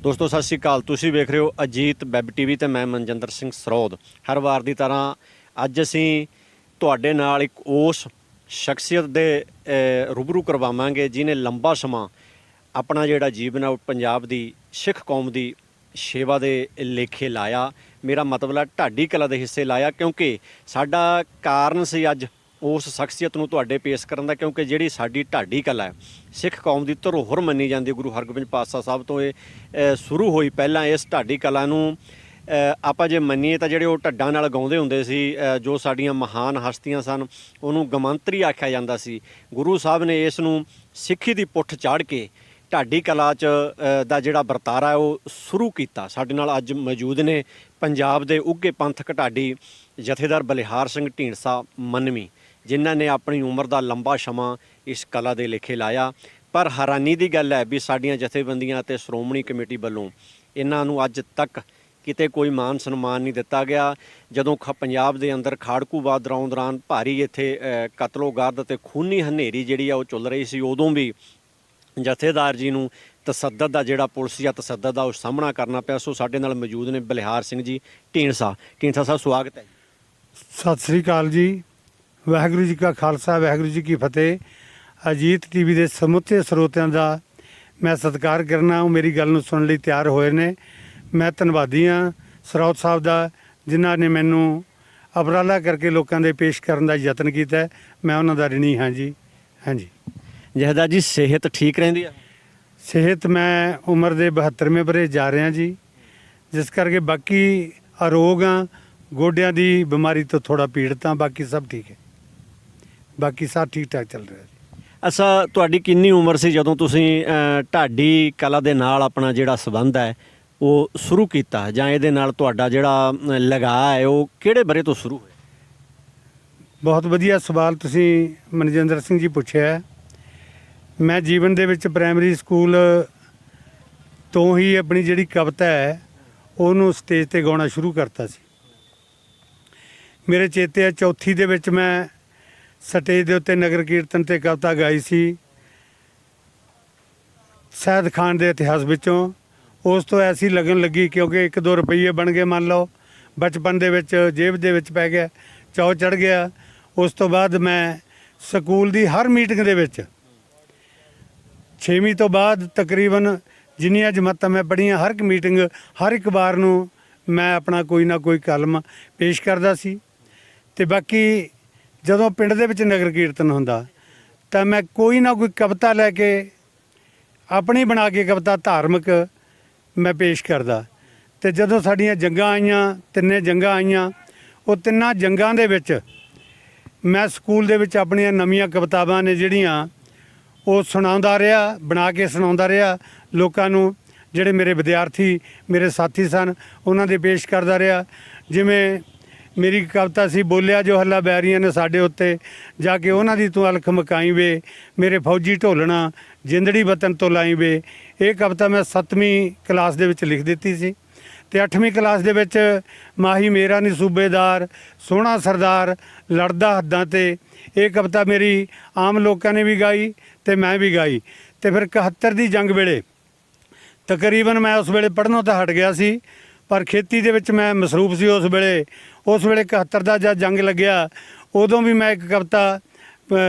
ਦੋਸਤੋ ਸਤਿ ਸ਼੍ਰੀ ਅਕਾਲ। ਤੁਸੀਂ ਵੇਖ ਰਹੇ ਹੋ ਅਜੀਤ ਵੈਬ ਟੀਵੀ ਤੇ ਮੈਂ ਮਨਜਿੰਦਰ ਸਿੰਘ ਸਰੋਦ। ਹਰ ਵਾਰ ਦੀ ਤਰ੍ਹਾਂ ਅੱਜ ਅਸੀਂ ਤੁਹਾਡੇ ਨਾਲ ਇੱਕ ਉਸ ਸ਼ਖਸੀਅਤ ਦੇ ਰੂਬਰੂ ਕਰਵਾਵਾਂਗੇ ਜਿਨੇ ਲੰਬਾ ਸਮਾਂ ਆਪਣਾ ਜਿਹੜਾ ਜੀਵਨ ਹੈ ਉਹ ਪੰਜਾਬ ਦੀ ਸਿੱਖ ਕੌਮ ਦੀ ਸੇਵਾ ਦੇ ਲੇਖੇ ਲਾਇਆ। ਮੇਰਾ ਮਤਲਬ ਹੈ ਢਾਡੀ ਕਲਾ ਦੇ ਹਿੱਸੇ ਲਾਇਆ, ਕਿਉਂਕਿ ਸਾਡਾ ਕਾਰਨ ਸੀ ਅੱਜ ਉਸ ਸ਼ਖਸੀਅਤ ਨੂੰ ਤੁਹਾਡੇ ਪੇਸ਼ ਕਰਨ ਦਾ, ਕਿਉਂਕਿ ਜਿਹੜੀ ਸਾਡੀ ਢਾਡੀ ਕਲਾ ਹੈ ਸਿੱਖ ਕੌਮ ਦੀ ਧਰੋਹਰ ਮੰਨੀ ਜਾਂਦੀ। ਗੁਰੂ ਹਰਗੋਬਿੰਦ ਪਾਤਸ਼ਾਹ ਸਾਹਿਬ ਤੋਂ ਇਹ ਸ਼ੁਰੂ ਹੋਈ। ਪਹਿਲਾਂ ਇਸ ਢਾਡੀ ਕਲਾ ਨੂੰ ਆਪਾਂ ਜੇ ਮੰਨੀਏ ਤਾਂ ਜਿਹੜੇ ਉਹ ਢੱਡਾਂ ਨਾਲ ਗਾਉਂਦੇ ਹੁੰਦੇ ਸੀ, ਜੋ ਸਾਡੀਆਂ ਮਹਾਨ ਹਸਤੀਆਂ ਸਨ, ਉਹਨੂੰ ਗਮੰਤਰੀ ਆਖਿਆ ਜਾਂਦਾ ਸੀ। ਗੁਰੂ ਸਾਹਿਬ ਨੇ ਇਸ ਨੂੰ ਸਿੱਖੀ ਦੀ ਪੁੱਠ ਚਾੜ੍ਹ ਕੇ ਢਾਡੀ ਕਲਾ 'ਚ ਦਾ ਜਿਹੜਾ ਵਰਤਾਰਾ ਹੈ ਉਹ ਸ਼ੁਰੂ ਕੀਤਾ। ਸਾਡੇ ਨਾਲ ਅੱਜ ਮੌਜੂਦ ਨੇ ਪੰਜਾਬ ਦੇ ਉੱਘੇ ਪੰਥਕ ਢਾਡੀ ਜਥੇਦਾਰ ਬਲਿਹਾਰ ਸਿੰਘ ਢੀਂਡਸਾ ਮੰਨਵੀ, ਜਿਨ੍ਹਾਂ ਨੇ ਆਪਣੀ ਉਮਰ ਦਾ ਲੰਬਾ ਸਮਾਂ ਇਸ ਕਲਾ ਦੇ ਲੇਖੇ ਲਾਇਆ। ਪਰ ਹੈਰਾਨੀ ਦੀ ਗੱਲ ਹੈ ਵੀ ਸਾਡੀਆਂ ਜਥੇਬੰਦੀਆਂ ਅਤੇ ਸ਼੍ਰੋਮਣੀ ਕਮੇਟੀ ਵੱਲੋਂ ਇਹਨਾਂ ਨੂੰ ਅੱਜ ਤੱਕ ਕਿਤੇ ਕੋਈ ਮਾਨ ਸਨਮਾਨ ਨਹੀਂ ਦਿੱਤਾ ਗਿਆ। ਜਦੋਂ ਪੰਜਾਬ ਦੇ ਅੰਦਰ ਖਾੜਕੂਵਾਦ ਦੌਰਾਨ ਭਾਰੀ ਇੱਥੇ ਕਤਲੋਗਾਰਦ ਅਤੇ ਖੂਨੀ ਹਨੇਰੀ ਜਿਹੜੀ ਆ ਉਹ ਚੱਲ ਰਹੀ ਸੀ, ਉਦੋਂ ਵੀ ਜਥੇਦਾਰ ਜੀ ਨੂੰ ਤਸੱਦਦ ਦਾ ਜਿਹੜਾ ਪੁਲਿਸੀਆ ਤਸੱਦਦ ਦਾ ਉਹ ਸਾਹਮਣਾ ਕਰਨਾ ਪਿਆ। ਸੋ ਸਾਡੇ ਨਾਲ ਮੌਜੂਦ ਨੇ ਬਲਿਹਾਰ ਸਿੰਘ ਜੀ ਢੀਂਡਸਾ ਸਾਹਿਬ, ਸਵਾਗਤ ਹੈ। ਸਤਿ ਸ੍ਰੀ ਅਕਾਲ ਜੀ। ਵਾਹਿਗੁਰੂ ਜੀ ਕਾ ਖਾਲਸਾ, ਵਾਹਿਗੁਰੂ ਜੀ ਕੀ ਫਤਿਹ। ਅਜੀਤ ਟੀਵੀ ਦੇ ਸਮੁੱਚੇ ਸਰੋਤਿਆਂ ਦਾ ਮੈਂ ਸਤਿਕਾਰ ਕਰਨਾ। ਉਹ ਮੇਰੀ ਗੱਲ ਨੂੰ ਸੁਣਨ ਲਈ ਤਿਆਰ ਹੋਏ ਨੇ। ਮੈਂ ਧੰਨਵਾਦੀ ਹਾਂ ਸਰੋਤ ਸਾਹਿਬ ਦਾ, ਜਿਨ੍ਹਾਂ ਨੇ ਮੈਨੂੰ ਉਪਰਾਲਾ ਕਰਕੇ ਲੋਕਾਂ ਦੇ ਪੇਸ਼ ਕਰਨ ਦਾ ਯਤਨ ਕੀਤਾ। ਮੈਂ ਉਹਨਾਂ ਦਾ ਰਿਣੀ ਹਾਂ ਜੀ। ਹਾਂਜੀ ਜਥੇਦਾਰ ਜੀ, ਸਿਹਤ ਠੀਕ ਰਹਿੰਦੀ ਆ? ਸਿਹਤ, ਮੈਂ ਉਮਰ ਦੇ 72ਵੇਂ ਵਰ੍ਹੇ ਜਾ ਰਿਹਾ ਜੀ, ਜਿਸ ਕਰਕੇ ਬਾਕੀ ਅਰੋਗ ਹਾਂ। ਗੋਡਿਆਂ ਦੀ ਬਿਮਾਰੀ ਤੋਂ ਥੋੜਾ ਪੀੜਤ ਹਾਂ, ਬਾਕੀ ਸਭ ਠੀਕ ਹੈ। ਬਾਕੀ ਸਭ ਠੀਕ ਠਾਕ ਚੱਲ ਰਿਹਾ ਜੀ। ਅੱਛਾ, ਤੁਹਾਡੀ ਕਿੰਨੀ ਉਮਰ ਸੀ ਜਦੋਂ ਤੁਸੀਂ ਢਾਡੀ ਕਲਾ ਦੇ ਨਾਲ ਆਪਣਾ ਜਿਹੜਾ ਸੰਬੰਧ ਹੈ ਉਹ ਸ਼ੁਰੂ ਕੀਤਾ, ਜਾਂ ਇਹਦੇ ਨਾਲ ਤੁਹਾਡਾ ਜਿਹੜਾ ਲਗਾਅ ਹੈ ਉਹ ਕਿਹੜੇ ਵਰ੍ਹੇ ਤੋਂ ਸ਼ੁਰੂ ਹੋਇਆ? ਬਹੁਤ ਵਧੀਆ ਸਵਾਲ ਤੁਸੀਂ ਮਨਜਿੰਦਰ ਸਿੰਘ ਜੀ ਪੁੱਛਿਆ। ਮੈਂ ਜੀਵਨ ਦੇ ਵਿੱਚ ਪ੍ਰਾਇਮਰੀ ਸਕੂਲ ਤੋਂ ਹੀ ਆਪਣੀ ਜਿਹੜੀ ਕਵਿਤਾ ਹੈ ਉਹਨੂੰ ਸਟੇਜ ਤੇ ਗਾਉਣਾ ਸ਼ੁਰੂ ਕਰਤਾ ਸੀ। ਮੇਰੇ ਚੇਤੇ ਹੈ, ਚੌਥੀ ਦੇ ਵਿੱਚ ਮੈਂ ਸਟੇਜ ਦੇ ਉੱਤੇ ਨਗਰ ਕੀਰਤਨ ਤੇ ਕਵਿਤਾ ਗਾਈ ਸੀ, ਸੈਦ ਖਾਨ ਦੇ ਇਤਿਹਾਸ ਵਿੱਚੋਂ। ਉਸ ਤੋਂ ਐਸੀ ਲੱਗਣ ਲੱਗੀ ਕਿਉਂਕਿ 1-2 ਰੁਪਈਏ ਬਣ ਗਏ, ਮੰਨ ਲਓ ਬਚਪਨ ਦੇ ਵਿੱਚ ਜੇਬ ਦੇ ਵਿੱਚ ਪੈ ਗਿਆ, ਚਾਅ ਚੜ੍ਹ ਗਿਆ। ਉਸ ਤੋਂ ਬਾਅਦ ਮੈਂ ਸਕੂਲ ਦੀ ਹਰ ਮੀਟਿੰਗ ਦੇ ਵਿੱਚ 6ਵੀਂ ਤੋਂ ਬਾਅਦ ਤਕਰੀਬਨ ਜਿੰਨੀਆਂ ਜਮਾਤਾਂ ਮੈਂ ਪੜ੍ਹੀਆਂ, ਹਰ ਇੱਕ ਮੀਟਿੰਗ, ਹਰ ਇੱਕ ਵਾਰ ਨੂੰ ਮੈਂ ਆਪਣਾ ਕੋਈ ਨਾ ਕੋਈ ਕਲਮ ਪੇਸ਼ ਕਰਦਾ ਸੀ। ਅਤੇ ਬਾਕੀ ਜਦੋਂ ਪਿੰਡ ਦੇ ਵਿੱਚ ਨਗਰ ਕੀਰਤਨ ਹੁੰਦਾ ਤਾਂ ਮੈਂ ਕੋਈ ਨਾ ਕੋਈ ਕਵਿਤਾ ਲੈ ਕੇ ਆਪਣੀ ਬਣਾ ਕੇ ਕਵਿਤਾ ਧਾਰਮਿਕ ਮੈਂ ਪੇਸ਼ ਕਰਦਾ। ਅਤੇ ਜਦੋਂ ਸਾਡੀਆਂ ਜੰਗਾਂ ਆਈਆਂ, 3 ਜੰਗਾਂ ਆਈਆਂ, ਉਹ 3 ਜੰਗਾਂ ਦੇ ਵਿੱਚ ਮੈਂ ਸਕੂਲ ਦੇ ਵਿੱਚ ਆਪਣੀਆਂ ਨਵੀਆਂ ਕਵਿਤਾਵਾਂ ਨੇ ਜਿਹੜੀਆਂ ਉਹ ਸੁਣਾਉਂਦਾ ਰਿਹਾ, ਬਣਾ ਕੇ ਸੁਣਾਉਂਦਾ ਰਿਹਾ ਲੋਕਾਂ ਨੂੰ। ਜਿਹੜੇ ਮੇਰੇ ਵਿਦਿਆਰਥੀ, ਮੇਰੇ ਸਾਥੀ ਸਨ, ਉਹਨਾਂ ਦੇ ਪੇਸ਼ ਕਰਦਾ ਰਿਹਾ। ਜਿਵੇਂ ਮੇਰੀ ਕਵਿਤਾ ਸੀ, ਬੋਲਿਆ ਜੋ ਹੱਲਾ ਬੈਰੀਆਂ ਨੇ ਸਾਡੇ ਉੱਤੇ, ਜਾ ਕੇ ਉਹਨਾਂ ਦੀ ਤੂੰ ਅਲਖ ਮਕਾਈ ਵੇ, ਮੇਰੇ ਫੌਜੀ ਢੋਲਣਾ ਜਿੰਦੜੀ ਵਤਨ ਤੋਂ ਲਾਈ ਵੇ। ਇਹ ਕਵਿਤਾ ਮੈਂ 7ਵੀਂ ਕਲਾਸ ਦੇ ਵਿੱਚ ਲਿਖ ਦਿੱਤੀ ਸੀ। ਅਤੇ 8ਵੀਂ ਕਲਾਸ ਦੇ ਵਿੱਚ ਮਾਹੀ ਮੇਰਾ ਨੀ ਸੂਬੇਦਾਰ, ਸੋਹਣਾ ਸਰਦਾਰ ਲੜਦਾ ਹੱਦਾਂ 'ਤੇ, ਇਹ ਕਵਿਤਾ ਮੇਰੀ ਆਮ ਲੋਕਾਂ ਨੇ ਵੀ ਗਾਈ ਅਤੇ ਮੈਂ ਵੀ ਗਾਈ। ਅਤੇ ਫਿਰ 71 ਦੀ ਜੰਗ ਵੇਲੇ ਤਕਰੀਬਨ ਮੈਂ ਉਸ ਵੇਲੇ ਪੜ੍ਹਨੋਂ ਤਾਂ ਹਟ ਗਿਆ ਸੀ, ਪਰ ਖੇਤੀ ਦੇ ਵਿੱਚ ਮੈਂ ਮਸਰੂਫ ਸੀ ਉਸ ਵੇਲੇ। 71 ਦਾ ਜਦ ਜੰਗ ਲੱਗਿਆ, ਉਦੋਂ ਵੀ ਮੈਂ ਇੱਕ ਕਵਿਤਾ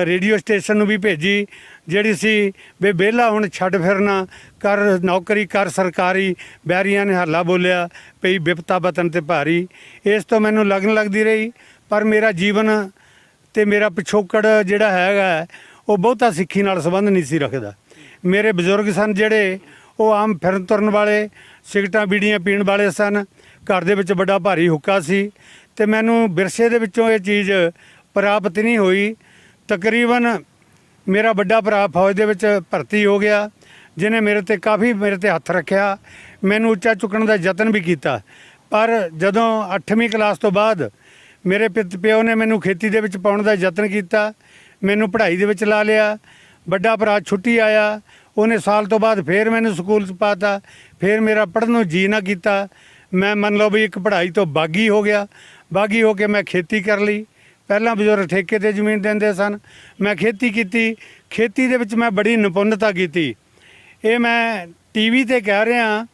ਰੇਡੀਓ ਸਟੇਸ਼ਨ ਨੂੰ ਵੀ ਭੇਜੀ, ਜਿਹੜੀ ਸੀ ਵੀ ਵਿਹਲਾ ਹੁਣ ਛੱਡ ਫਿਰਨਾ, ਕਰ ਨੌਕਰੀ ਕਰ ਸਰਕਾਰੀ, ਬੈਰੀਆਂ ਨੇ ਹੱਲਾ ਬੋਲਿਆ ਪਈ ਬਿਪਤਾ ਵਤਨ 'ਤੇ ਭਾਰੀ। ਇਸ ਤੋਂ ਮੈਨੂੰ ਲੱਗਣ ਲੱਗਦੀ ਰਹੀ, ਪਰ ਮੇਰਾ ਜੀਵਨ ਅਤੇ ਮੇਰਾ ਪਿਛੋਕੜ ਜਿਹੜਾ ਹੈਗਾ ਉਹ ਬਹੁਤਾ ਸਿੱਖੀ ਨਾਲ ਸੰਬੰਧ ਨਹੀਂ ਸੀ ਰੱਖਦਾ। ਮੇਰੇ ਬਜ਼ੁਰਗ ਸਨ ਜਿਹੜੇ, ਉਹ ਆਮ ਫਿਰਨ ਤੁਰਨ ਵਾਲੇ, ਸਿਗਰਟਾਂ ਬੀੜੀਆਂ ਪੀਣ ਵਾਲੇ ਸਨ। ਘਰ ਦੇ ਵਿੱਚ ਵੱਡਾ ਭਾਰੀ ਹੁੱਕਾ ਸੀ ਅਤੇ ਮੈਨੂੰ ਵਿਰਸੇ ਦੇ ਵਿੱਚੋਂ ਇਹ ਚੀਜ਼ ਪ੍ਰਾਪਤ ਨਹੀਂ ਹੋਈ। ਤਕਰੀਬਨ ਮੇਰਾ ਵੱਡਾ ਭਰਾ ਫੌਜ ਦੇ ਵਿੱਚ ਭਰਤੀ ਹੋ ਗਿਆ, ਜਿਹਨੇ ਮੇਰੇ 'ਤੇ ਹੱਥ ਰੱਖਿਆ, ਮੈਨੂੰ ਉੱਚਾ ਚੁੱਕਣ ਦਾ ਯਤਨ ਵੀ ਕੀਤਾ। ਪਰ ਜਦੋਂ 8ਵੀਂ ਕਲਾਸ ਤੋਂ ਬਾਅਦ ਮੇਰੇ ਪਿਓ ਨੇ ਮੈਨੂੰ ਖੇਤੀ ਦੇ ਵਿੱਚ ਪਾਉਣ ਦਾ ਯਤਨ ਕੀਤਾ, ਮੈਨੂੰ ਪੜ੍ਹਾਈ ਦੇ ਵਿੱਚ ਲਾ ਲਿਆ। ਵੱਡਾ ਭਰਾ ਛੁੱਟੀ ਆਇਆ, ਉਹਨੇ ਸਾਲ ਤੋਂ ਬਾਅਦ ਫਿਰ ਮੈਨੂੰ ਸਕੂਲ 'ਚ ਪਾਤਾ। ਫਿਰ ਮੇਰਾ ਪੜ੍ਹਨ ਨੂੰ ਜੀ ਨਾ ਕੀਤਾ। ਮੈਂ ਮੰਨ ਲਓ ਵੀ ਇੱਕ ਪੜ੍ਹਾਈ ਤੋਂ ਬਾਗੀ ਹੋ ਗਿਆ। ਬਾਗੀ ਹੋ ਕੇ ਮੈਂ ਖੇਤੀ ਕਰ ਲਈ। ਪਹਿਲਾਂ ਬਜ਼ੁਰਗ ਠੇਕੇ 'ਤੇ ਜ਼ਮੀਨ ਦਿੰਦੇ ਸਨ, ਮੈਂ ਖੇਤੀ ਕੀਤੀ। ਖੇਤੀ ਦੇ ਵਿੱਚ ਮੈਂ ਬੜੀ ਨਿਪੁੰਨਤਾ ਕੀਤੀ। ਇਹ ਮੈਂ ਟੀਵੀ 'ਤੇ ਕਹਿ ਰਿਹਾ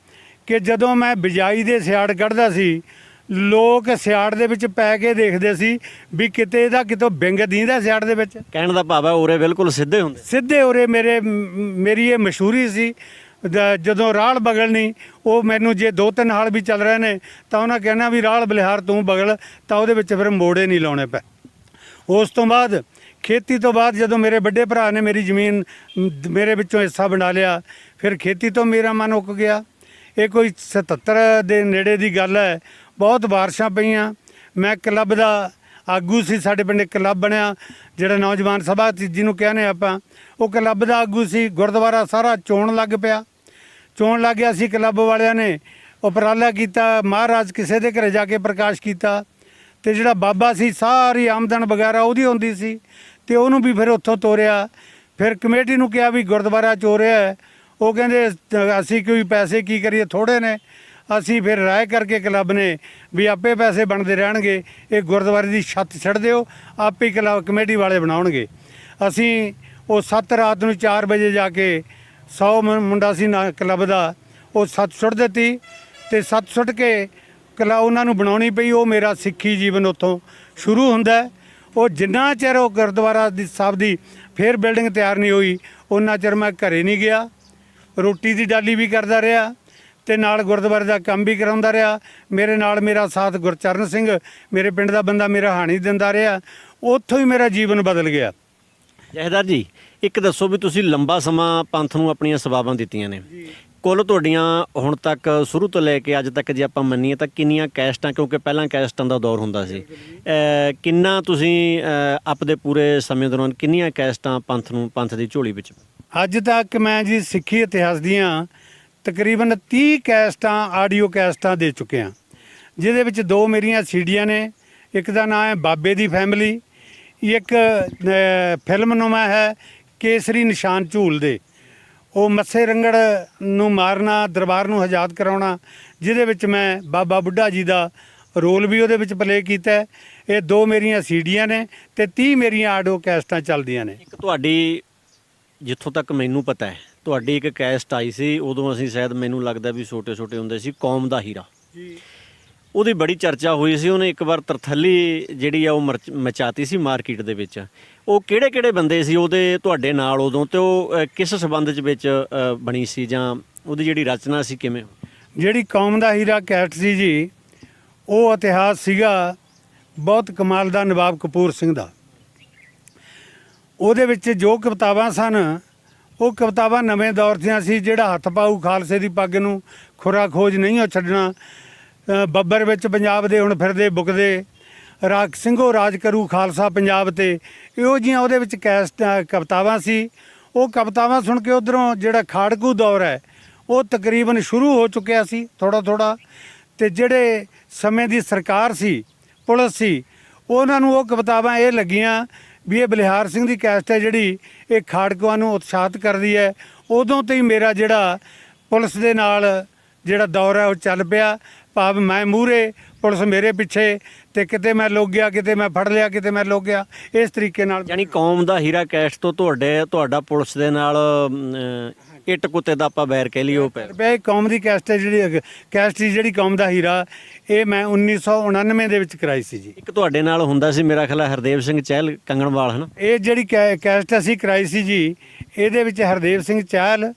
ਕਿ ਜਦੋਂ ਮੈਂ ਬਿਜਾਈ ਦੇ ਸਿਆੜ ਕੱਢਦਾ ਸੀ, ਲੋਕ ਸਿਆੜ ਦੇ ਵਿੱਚ ਪੈ ਕੇ ਦੇਖਦੇ ਸੀ ਵੀ ਕਿਤੇ ਇਹਦਾ ਕਿਤੋਂ ਵਿੰਗ ਦੀਂਦਾ ਸਿਆੜ ਦੇ ਵਿੱਚ। ਕਹਿਣ ਦਾ ਭਾਵ ਹੈ ਉਰੇ ਬਿਲਕੁਲ ਸਿੱਧੇ ਹੁੰਦੇ। ਸਿੱਧੇ ਉਰੇ ਮੇਰੀ ਇਹ ਮਸ਼ਹੂਰੀ ਸੀ। ਜਦੋਂ ਰਾਲ ਬਗਲਣੀ, ਉਹ ਮੈਨੂੰ ਜੇ 2-3 ਹਾਲ ਵੀ ਚੱਲ ਰਹੇ ਨੇ ਤਾਂ ਉਹਨਾਂ ਕਹਿਣਾ ਵੀ ਰਾਲ ਬਲਿਹਾਰ ਤੂੰ ਬਗਲ, ਤਾਂ ਉਹਦੇ ਵਿੱਚ ਫਿਰ ਮੋੜੇ ਨਹੀਂ ਲਾਉਣੇ ਪਏ। ਉਸ ਤੋਂ ਬਾਅਦ ਖੇਤੀ ਤੋਂ ਬਾਅਦ ਜਦੋਂ ਮੇਰੇ ਵੱਡੇ ਭਰਾ ਨੇ ਮੇਰੀ ਜ਼ਮੀਨ ਮੇਰੇ ਵਿੱਚੋਂ ਹਿੱਸਾ ਵੰਡਾ ਲਿਆ, ਫਿਰ ਖੇਤੀ ਤੋਂ ਮੇਰਾ ਮਨ ਉੱਕ ਗਿਆ। ਇਹ ਕੋਈ 77 ਦੇ ਨੇੜੇ ਦੀ ਗੱਲ ਹੈ। ਬਹੁਤ ਬਾਰਿਸ਼ਾਂ ਪਈਆਂ। ਮੈਂ ਕਲੱਬ ਦਾ ਆਗੂ ਸੀ, ਸਾਡੇ ਪਿੰਡ ਇੱਕ ਕਲੱਬ ਬਣਿਆ ਜਿਹੜਾ ਨੌਜਵਾਨ ਸਭਾ ਜਿਹਨੂੰ ਕਹਿੰਦੇ ਆਪਾਂ, ਉਹ ਕਲੱਬ ਦਾ ਆਗੂ ਸੀ। ਗੁਰਦੁਆਰਾ ਸਾਰਾ ਚੋਣ ਲੱਗ ਪਿਆ, ਚੋਣ ਲੱਗ ਗਿਆ ਸੀ। ਕਲੱਬ ਵਾਲਿਆਂ ਨੇ ਉਪਰਾਲਾ ਕੀਤਾ, ਮਹਾਰਾਜ ਕਿਸੇ ਦੇ ਘਰੇ ਜਾ ਕੇ ਪ੍ਰਕਾਸ਼ ਕੀਤਾ, ਤੇ ਜਿਹੜਾ ਬਾਬਾ ਸੀ ਸਾਰੀ ਆਮਦਨ ਵਗੈਰਾ ਉਹਦੀ ਹੁੰਦੀ ਸੀ, ਤੇ ਉਹਨੂੰ ਵੀ ਫਿਰ ਉੱਥੋਂ ਤੋਰਿਆ। ਫਿਰ ਕਮੇਟੀ ਨੂੰ ਕਿਹਾ ਵੀ ਗੁਰਦੁਆਰਾ ਚੋਰਿਆ ਹੈ। ਉਹ ਕਹਿੰਦੇ ਅਸੀਂ ਕੋਈ ਪੈਸੇ ਕੀ ਕਰੀਏ, ਥੋੜ੍ਹੇ ਨੇ। ਅਸੀਂ ਫਿਰ ਰਾਏ ਕਰਕੇ ਕਲੱਬ ਨੇ ਵੀ ਆਪੇ ਪੈਸੇ ਬਣਦੇ ਰਹਿਣਗੇ, ਇਹ ਗੁਰਦੁਆਰੇ ਦੀ ਛੱਤ ਛੱਡ ਦਿਓ, ਆਪੇ ਹੀ ਕਲੱਬ ਕਮੇਟੀ ਵਾਲੇ ਬਣਾਉਣਗੇ। ਅਸੀਂ ਉਹ 7 ਰਾਤ ਨੂੰ 4 ਵਜੇ ਜਾ ਕੇ 100 ਮੁੰਡਾ ਸੀ ਨਾ ਕਲੱਬ ਦਾ, ਉਹ ਛੱਤ ਸੁੱਟ ਦਿੱਤੀ, ਤੇ ਛੱਤ ਸੁੱਟ ਕੇ ਉਹਨਾਂ ਨੂੰ ਬਣਾਉਣੀ ਪਈ। ਉਹ ਮੇਰਾ ਸਿੱਖੀ ਜੀਵਨ ਉੱਥੋਂ ਸ਼ੁਰੂ ਹੁੰਦਾ। ਉਹ ਜਿੰਨਾ ਚਿਰ ਉਹ ਗੁਰਦੁਆਰਾ ਦੀ ਸਾਹਿਬ ਦੀ ਫਿਰ ਬਿਲਡਿੰਗ ਤਿਆਰ ਨਹੀਂ ਹੋਈ, ਉਹਨਾਂ ਚਿਰ ਮੈਂ ਘਰੇ ਨਹੀਂ ਗਿਆ। ਰੋਟੀ ਦੀ ਡਾਲੀ ਵੀ ਕਰਦਾ ਰਿਹਾ ਤੇ ਨਾਲ ਗੁਰਦੁਆਰੇ ਦਾ ਕੰਮ ਵੀ ਕਰਾਉਂਦਾ ਰਿਹਾ। ਮੇਰੇ ਨਾਲ ਮੇਰਾ ਸਾਥ ਗੁਰਚਰਨ ਸਿੰਘ, ਮੇਰੇ ਪਿੰਡ ਦਾ ਬੰਦਾ, ਮੇਰਾ ਹਾਣੀ ਦਿੰਦਾ ਰਿਹਾ। ਉੱਥੋਂ ਹੀ ਮੇਰਾ ਜੀਵਨ ਬਦਲ ਗਿਆ। ਜਹੇਦਾਰ ਜੀ, ਇੱਕ ਦੱਸੋ ਵੀ ਤੁਸੀਂ ਲੰਬਾ ਸਮਾਂ ਪੰਥ ਨੂੰ ਆਪਣੀਆਂ ਸੇਵਾਵਾਂ ਦਿੱਤੀਆਂ ਨੇ, ਕੁੱਲ ਤੁਹਾਡੀਆਂ ਹੁਣ ਤੱਕ ਸ਼ੁਰੂ ਤੋਂ ਲੈ ਕੇ ਅੱਜ ਤੱਕ ਜੇ ਆਪਾਂ ਮੰਨੀਏ ਤਾਂ ਕਿੰਨੀਆਂ ਕੈਸਟਾਂ, ਕਿਉਂਕਿ ਪਹਿਲਾਂ ਕੈਸਟਾਂ ਦਾ ਦੌਰ ਹੁੰਦਾ ਸੀ, ਕਿੰਨਾ ਤੁਸੀਂ ਆਪਦੇ ਪੂਰੇ ਸਮੇਂ ਦੌਰਾਨ ਕਿੰਨੀਆਂ ਕੈਸਟਾਂ ਪੰਥ ਦੀ ਝੋਲੀ ਵਿੱਚ? ਅੱਜ ਤੱਕ ਮੈਂ ਜੀ ਸਿੱਖੀ ਇਤਿਹਾਸ ਦੀਆਂ ਤਕਰੀਬਨ 30 ਕੈਸਟਾਂ, ਆਡੀਓ ਕੈਸਟਾਂ ਦੇ ਚੁੱਕਿਆ, ਜਿਹਦੇ ਵਿੱਚ 2 ਮੇਰੀਆਂ ਸੀਡੀਆਂ ਨੇ। ਇੱਕ ਦਾ ਨਾਮ ਹੈ ਬਾਬੇ ਦੀ ਫੈਮਿਲੀ, ਇੱਕ ਫਿਲਮਨੁਮਾ ਹੈ ਕੇਸਰੀ ਨਿਸ਼ਾਨ ਝੂਲ ਦੇ, ਉਹ ਮੱਸੇ ਰੰਗੜ ਨੂੰ ਮਾਰਨਾ, ਦਰਬਾਰ ਨੂੰ ਆਜ਼ਾਦ ਕਰਾਉਣਾ, ਜਿਹਦੇ ਵਿੱਚ ਮੈਂ ਬਾਬਾ ਬੁੱਢਾ ਜੀ ਦਾ ਰੋਲ ਵੀ ਉਹਦੇ ਵਿੱਚ ਪਲੇ ਕੀਤਾ। ਇਹ 2 ਮੇਰੀਆਂ ਸੀਡੀਆਂ ਨੇ ਤੇ 30 ਮੇਰੀਆਂ ਆਡੀਓ ਕੈਸਟਾਂ ਚੱਲਦੀਆਂ ਨੇ। ਇੱਕ ਤੁਹਾਡੀ, ਜਿੱਥੋਂ ਤੱਕ ਮੈਨੂੰ ਪਤਾ ਹੈ, ਤੁਹਾਡੀ ਇੱਕ ਕੈਸਟ ਆਈ ਸੀ, ਉਦੋਂ ਅਸੀਂ ਸ਼ਾਇਦ ਮੈਨੂੰ ਲੱਗਦਾ ਵੀ ਛੋਟੇ ਹੁੰਦੇ ਸੀ, ਕੌਮ ਦਾ ਹੀਰਾ ਜੀ। ਉਹਦੀ ਬੜੀ ਚਰਚਾ ਹੋਈ ਸੀ। ਉਹਨੇ ਇੱਕ ਵਾਰ ਤਰਥੱਲੀ ਜਿਹੜੀ ਆ ਉਹ ਮਚਾਤੀ ਸੀ ਮਾਰਕੀਟ ਦੇ ਵਿੱਚ। ਉਹ ਕਿਹੜੇ ਬੰਦੇ ਸੀ ਉਹਦੇ ਤੁਹਾਡੇ ਨਾਲ ਉਦੋਂ, ਤੇ ਉਹ ਕਿਸ ਸੰਬੰਧ ਵਿੱਚ ਬਣੀ ਸੀ, ਜਾਂ ਉਹਦੀ ਜਿਹੜੀ ਰਚਨਾ ਸੀ ਕਿਵੇਂ? ਜਿਹੜੀ ਕੌਮ ਦਾ ਹੀਰਾ ਕੈਸਟ ਸੀ ਜੀ, ਉਹ ਇਤਿਹਾਸ ਸੀਗਾ ਬਹੁਤ ਕਮਾਲ ਦਾ ਨਵਾਬ ਕਪੂਰ ਸਿੰਘ ਦਾ। ਉਹਦੇ ਵਿੱਚ ਜੋ ਕਵਿਤਾਵਾਂ ਸਨ, ਉਹ ਕਵਿਤਾਵਾਂ ਨਵੇਂ ਦੌਰ ਦੀਆਂ ਸੀ। ਜਿਹੜਾ ਹੱਥ ਪਾਊ ਖਾਲਸੇ ਦੀ ਪੱਗ ਨੂੰ, ਖੁਰਾ ਖੋਜ ਨਹੀਂ ਉਹ ਛੱਡਣਾ, ਬੱਬਰ ਵਿੱਚ ਪੰਜਾਬ ਦੇ ਹੁਣ ਫਿਰਦੇ ਬੁਕਦੇ, ਰਾਖ ਸਿੰਘੋ ਰਾਜ ਕਰੂ ਖਾਲਸਾ ਪੰਜਾਬ ਤੇ, ਇਹੋ ਜਿਹੀਆਂ ਉਹਦੇ ਵਿੱਚ ਕਵਿਤਾਵਾਂ ਸੀ। ਉਹ ਕਵਿਤਾਵਾਂ ਸੁਣ ਕੇ ਉੱਧਰੋਂ ਜਿਹੜਾ ਖਾੜਕੂ ਦੌਰ ਹੈ ਉਹ ਤਕਰੀਬਨ ਸ਼ੁਰੂ ਹੋ ਚੁੱਕਿਆ ਸੀ ਥੋੜ੍ਹਾ। ਤੇ ਜਿਹੜੇ ਸਮੇਂ ਦੀ ਸਰਕਾਰ ਸੀ, ਪੁਲਿਸ ਸੀ, ਉਹਨਾਂ ਨੂੰ ਉਹ ਕਵਿਤਾਵਾਂ ਇਹ ਲੱਗੀਆਂ ਵੀ ਇਹ ਬਲਿਹਾਰ ਸਿੰਘ ਦੀ ਕੈਸਟ ਹੈ ਜਿਹੜੀ ਇਹ ਖਾੜਕੂਆਂ ਨੂੰ ਉਤਸ਼ਾਹਿਤ ਕਰਦੀ ਹੈ। ਉਦੋਂ ਤੋਂ ਹੀ ਮੇਰਾ ਜਿਹੜਾ ਪੁਲਿਸ ਦੇ ਨਾਲ ਜਿਹੜਾ ਦੌਰ ਹੈ ਉਹ ਚੱਲ ਪਿਆ। ਭਾਵ ਮੈਂ ਮੂਹਰੇ, ਪੁਲਿਸ ਮੇਰੇ ਪਿੱਛੇ, ਤੇ ਕਿਤੇ ਮੈਂ ਲੁੱਕ ਗਿਆ, ਕਿਤੇ ਮੈਂ ਫੜ ਲਿਆ, ਕਿਤੇ ਮੈਂ ਲੁੱਕ ਗਿਆ, ਇਸ ਤਰੀਕੇ ਨਾਲ। ਯਾਨੀ ਕੌਮ ਦਾ ਹੀਰਾ ਕੈਸਟ ਤੋਂ ਤੁਹਾਡਾ ਪੁਲਿਸ ਦੇ ਨਾਲ ਇੱਟ ਕੁੱਤੇ ਦਾ ਆਪਾਂ ਬੈਰ ਕਹਿ ਲਈਏ ਉਹ ਪੈ। ਕੌਮ ਦੀ ਕੈਸਟ ਹੈ ਜਿਹੜੀ ਕੌਮ ਦਾ ਹੀਰਾ, ਇਹ ਮੈਂ 1999 ਦੇ ਵਿੱਚ ਕਰਾਈ ਸੀ ਜੀ। ਇੱਕ ਤੁਹਾਡੇ ਨਾਲ ਹੁੰਦਾ ਸੀ ਮੇਰਾ ਖਿਆਲ ਹਰਦੇਵ ਸਿੰਘ ਚਹਿਲ ਕੰਗਣਵਾਲ, ਹੈ ਨਾ? ਇਹ ਜਿਹੜੀ ਕੈਸਟ ਅਸੀਂ ਕਰਾਈ ਸੀ ਜੀ, ਇਹਦੇ ਵਿੱਚ ਹਰਦੇਵ ਸਿੰਘ ਚਹਿਲ,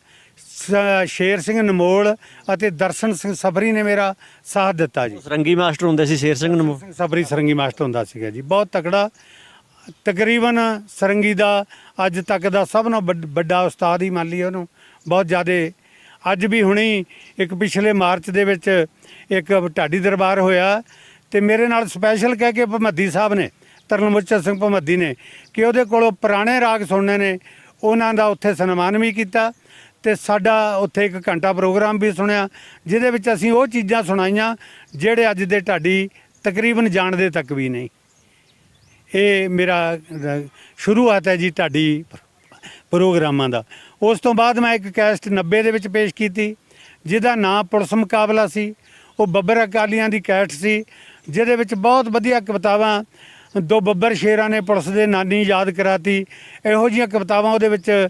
ਸ਼ੇਰ ਸਿੰਘ ਨਮੋਲ ਅਤੇ ਦਰਸ਼ਨ ਸਿੰਘ ਸਬਰੀ ਨੇ ਮੇਰਾ ਸਾਥ ਦਿੱਤਾ ਜੀ। ਸਰੰਗੀ ਮਾਸਟਰ ਹੁੰਦੇ ਸੀ ਸ਼ੇਰ ਸਿੰਘ ਨਮੋਲ, ਸਬਰੀ ਸਰੰਗੀ ਮਾਸਟਰ ਹੁੰਦਾ ਸੀਗਾ ਜੀ, ਬਹੁਤ ਤਕੜਾ। ਤਕਰੀਬਨ ਸਰੰਗੀ ਦਾ ਅੱਜ ਤੱਕ ਦਾ ਸਭ ਨਾਲੋਂ ਵੱਡਾ ਉਸਤਾਦ ਹੀ ਮੰਨ ਲਈ ਉਹਨੂੰ, ਬਹੁਤ ਜ਼ਿਆਦਾ। ਅੱਜ ਵੀ ਹੁਣੀ ਇੱਕ ਪਿਛਲੇ ਮਾਰਚ ਦੇ ਵਿੱਚ ਇੱਕ ਢਾਡੀ ਦਰਬਾਰ ਹੋਇਆ, ਤੇ ਮੇਰੇ ਨਾਲ ਸਪੈਸ਼ਲ ਕਹਿ ਕੇ ਭਮੱਦੀ ਸਾਹਿਬ ਨੇ, ਤਰਨਮੁੱਚਰ ਸਿੰਘ ਭਮੱਦੀ ਨੇ, ਕਿ ਉਹਦੇ ਕੋਲੋਂ ਪੁਰਾਣੇ ਰਾਗ ਸੁਣਨੇ ਨੇ, ਉਹਨਾਂ ਦਾ ਉੱਥੇ ਸਨਮਾਨ ਵੀ ਕੀਤਾ। ਤੇ ਸਾਡਾ ਉੱਥੇ 1 ਘੰਟਾ ਪ੍ਰੋਗਰਾਮ ਵੀ ਸੁਣਿਆ, ਜਿਹਦੇ ਵਿੱਚ ਅਸੀਂ ਉਹ ਚੀਜ਼ਾਂ ਸੁਣਾਈਆਂ ਜਿਹੜੇ ਅੱਜ ਦੇ ਢਾਡੀ ਤਕਰੀਬਨ ਜਾਣਦੇ ਤੱਕ ਵੀ ਨਹੀਂ। ਇਹ ਮੇਰਾ ਸ਼ੁਰੂਆਤ ਹੈ ਜੀ ਢਾਡੀ ਪ੍ਰੋਗਰਾਮਾਂ ਦਾ। ਉਸ ਤੋਂ ਬਾਅਦ ਮੈਂ ਇੱਕ ਕੈਸਟ 90 ਦੇ ਵਿੱਚ ਪੇਸ਼ ਕੀਤੀ, ਜਿਹਦਾ ਨਾਂ ਪੁਲਿਸ ਮੁਕਾਬਲਾ ਸੀ। ਉਹ ਬੱਬਰ ਅਕਾਲੀਆਂ ਦੀ ਕੈਸਟ ਸੀ, ਜਿਹਦੇ ਵਿੱਚ ਬਹੁਤ ਵਧੀਆ ਕਵਿਤਾਵਾਂ, 2 ਬੱਬਰ ਸ਼ੇਰਾਂ ਨੇ ਪੁਲਿਸ ਦੇ ਨਾਨੀ ਯਾਦ ਕਰਾਤੀ, ਇਹੋ ਜਿਹੀਆਂ ਕਵਿਤਾਵਾਂ ਉਹਦੇ ਵਿੱਚ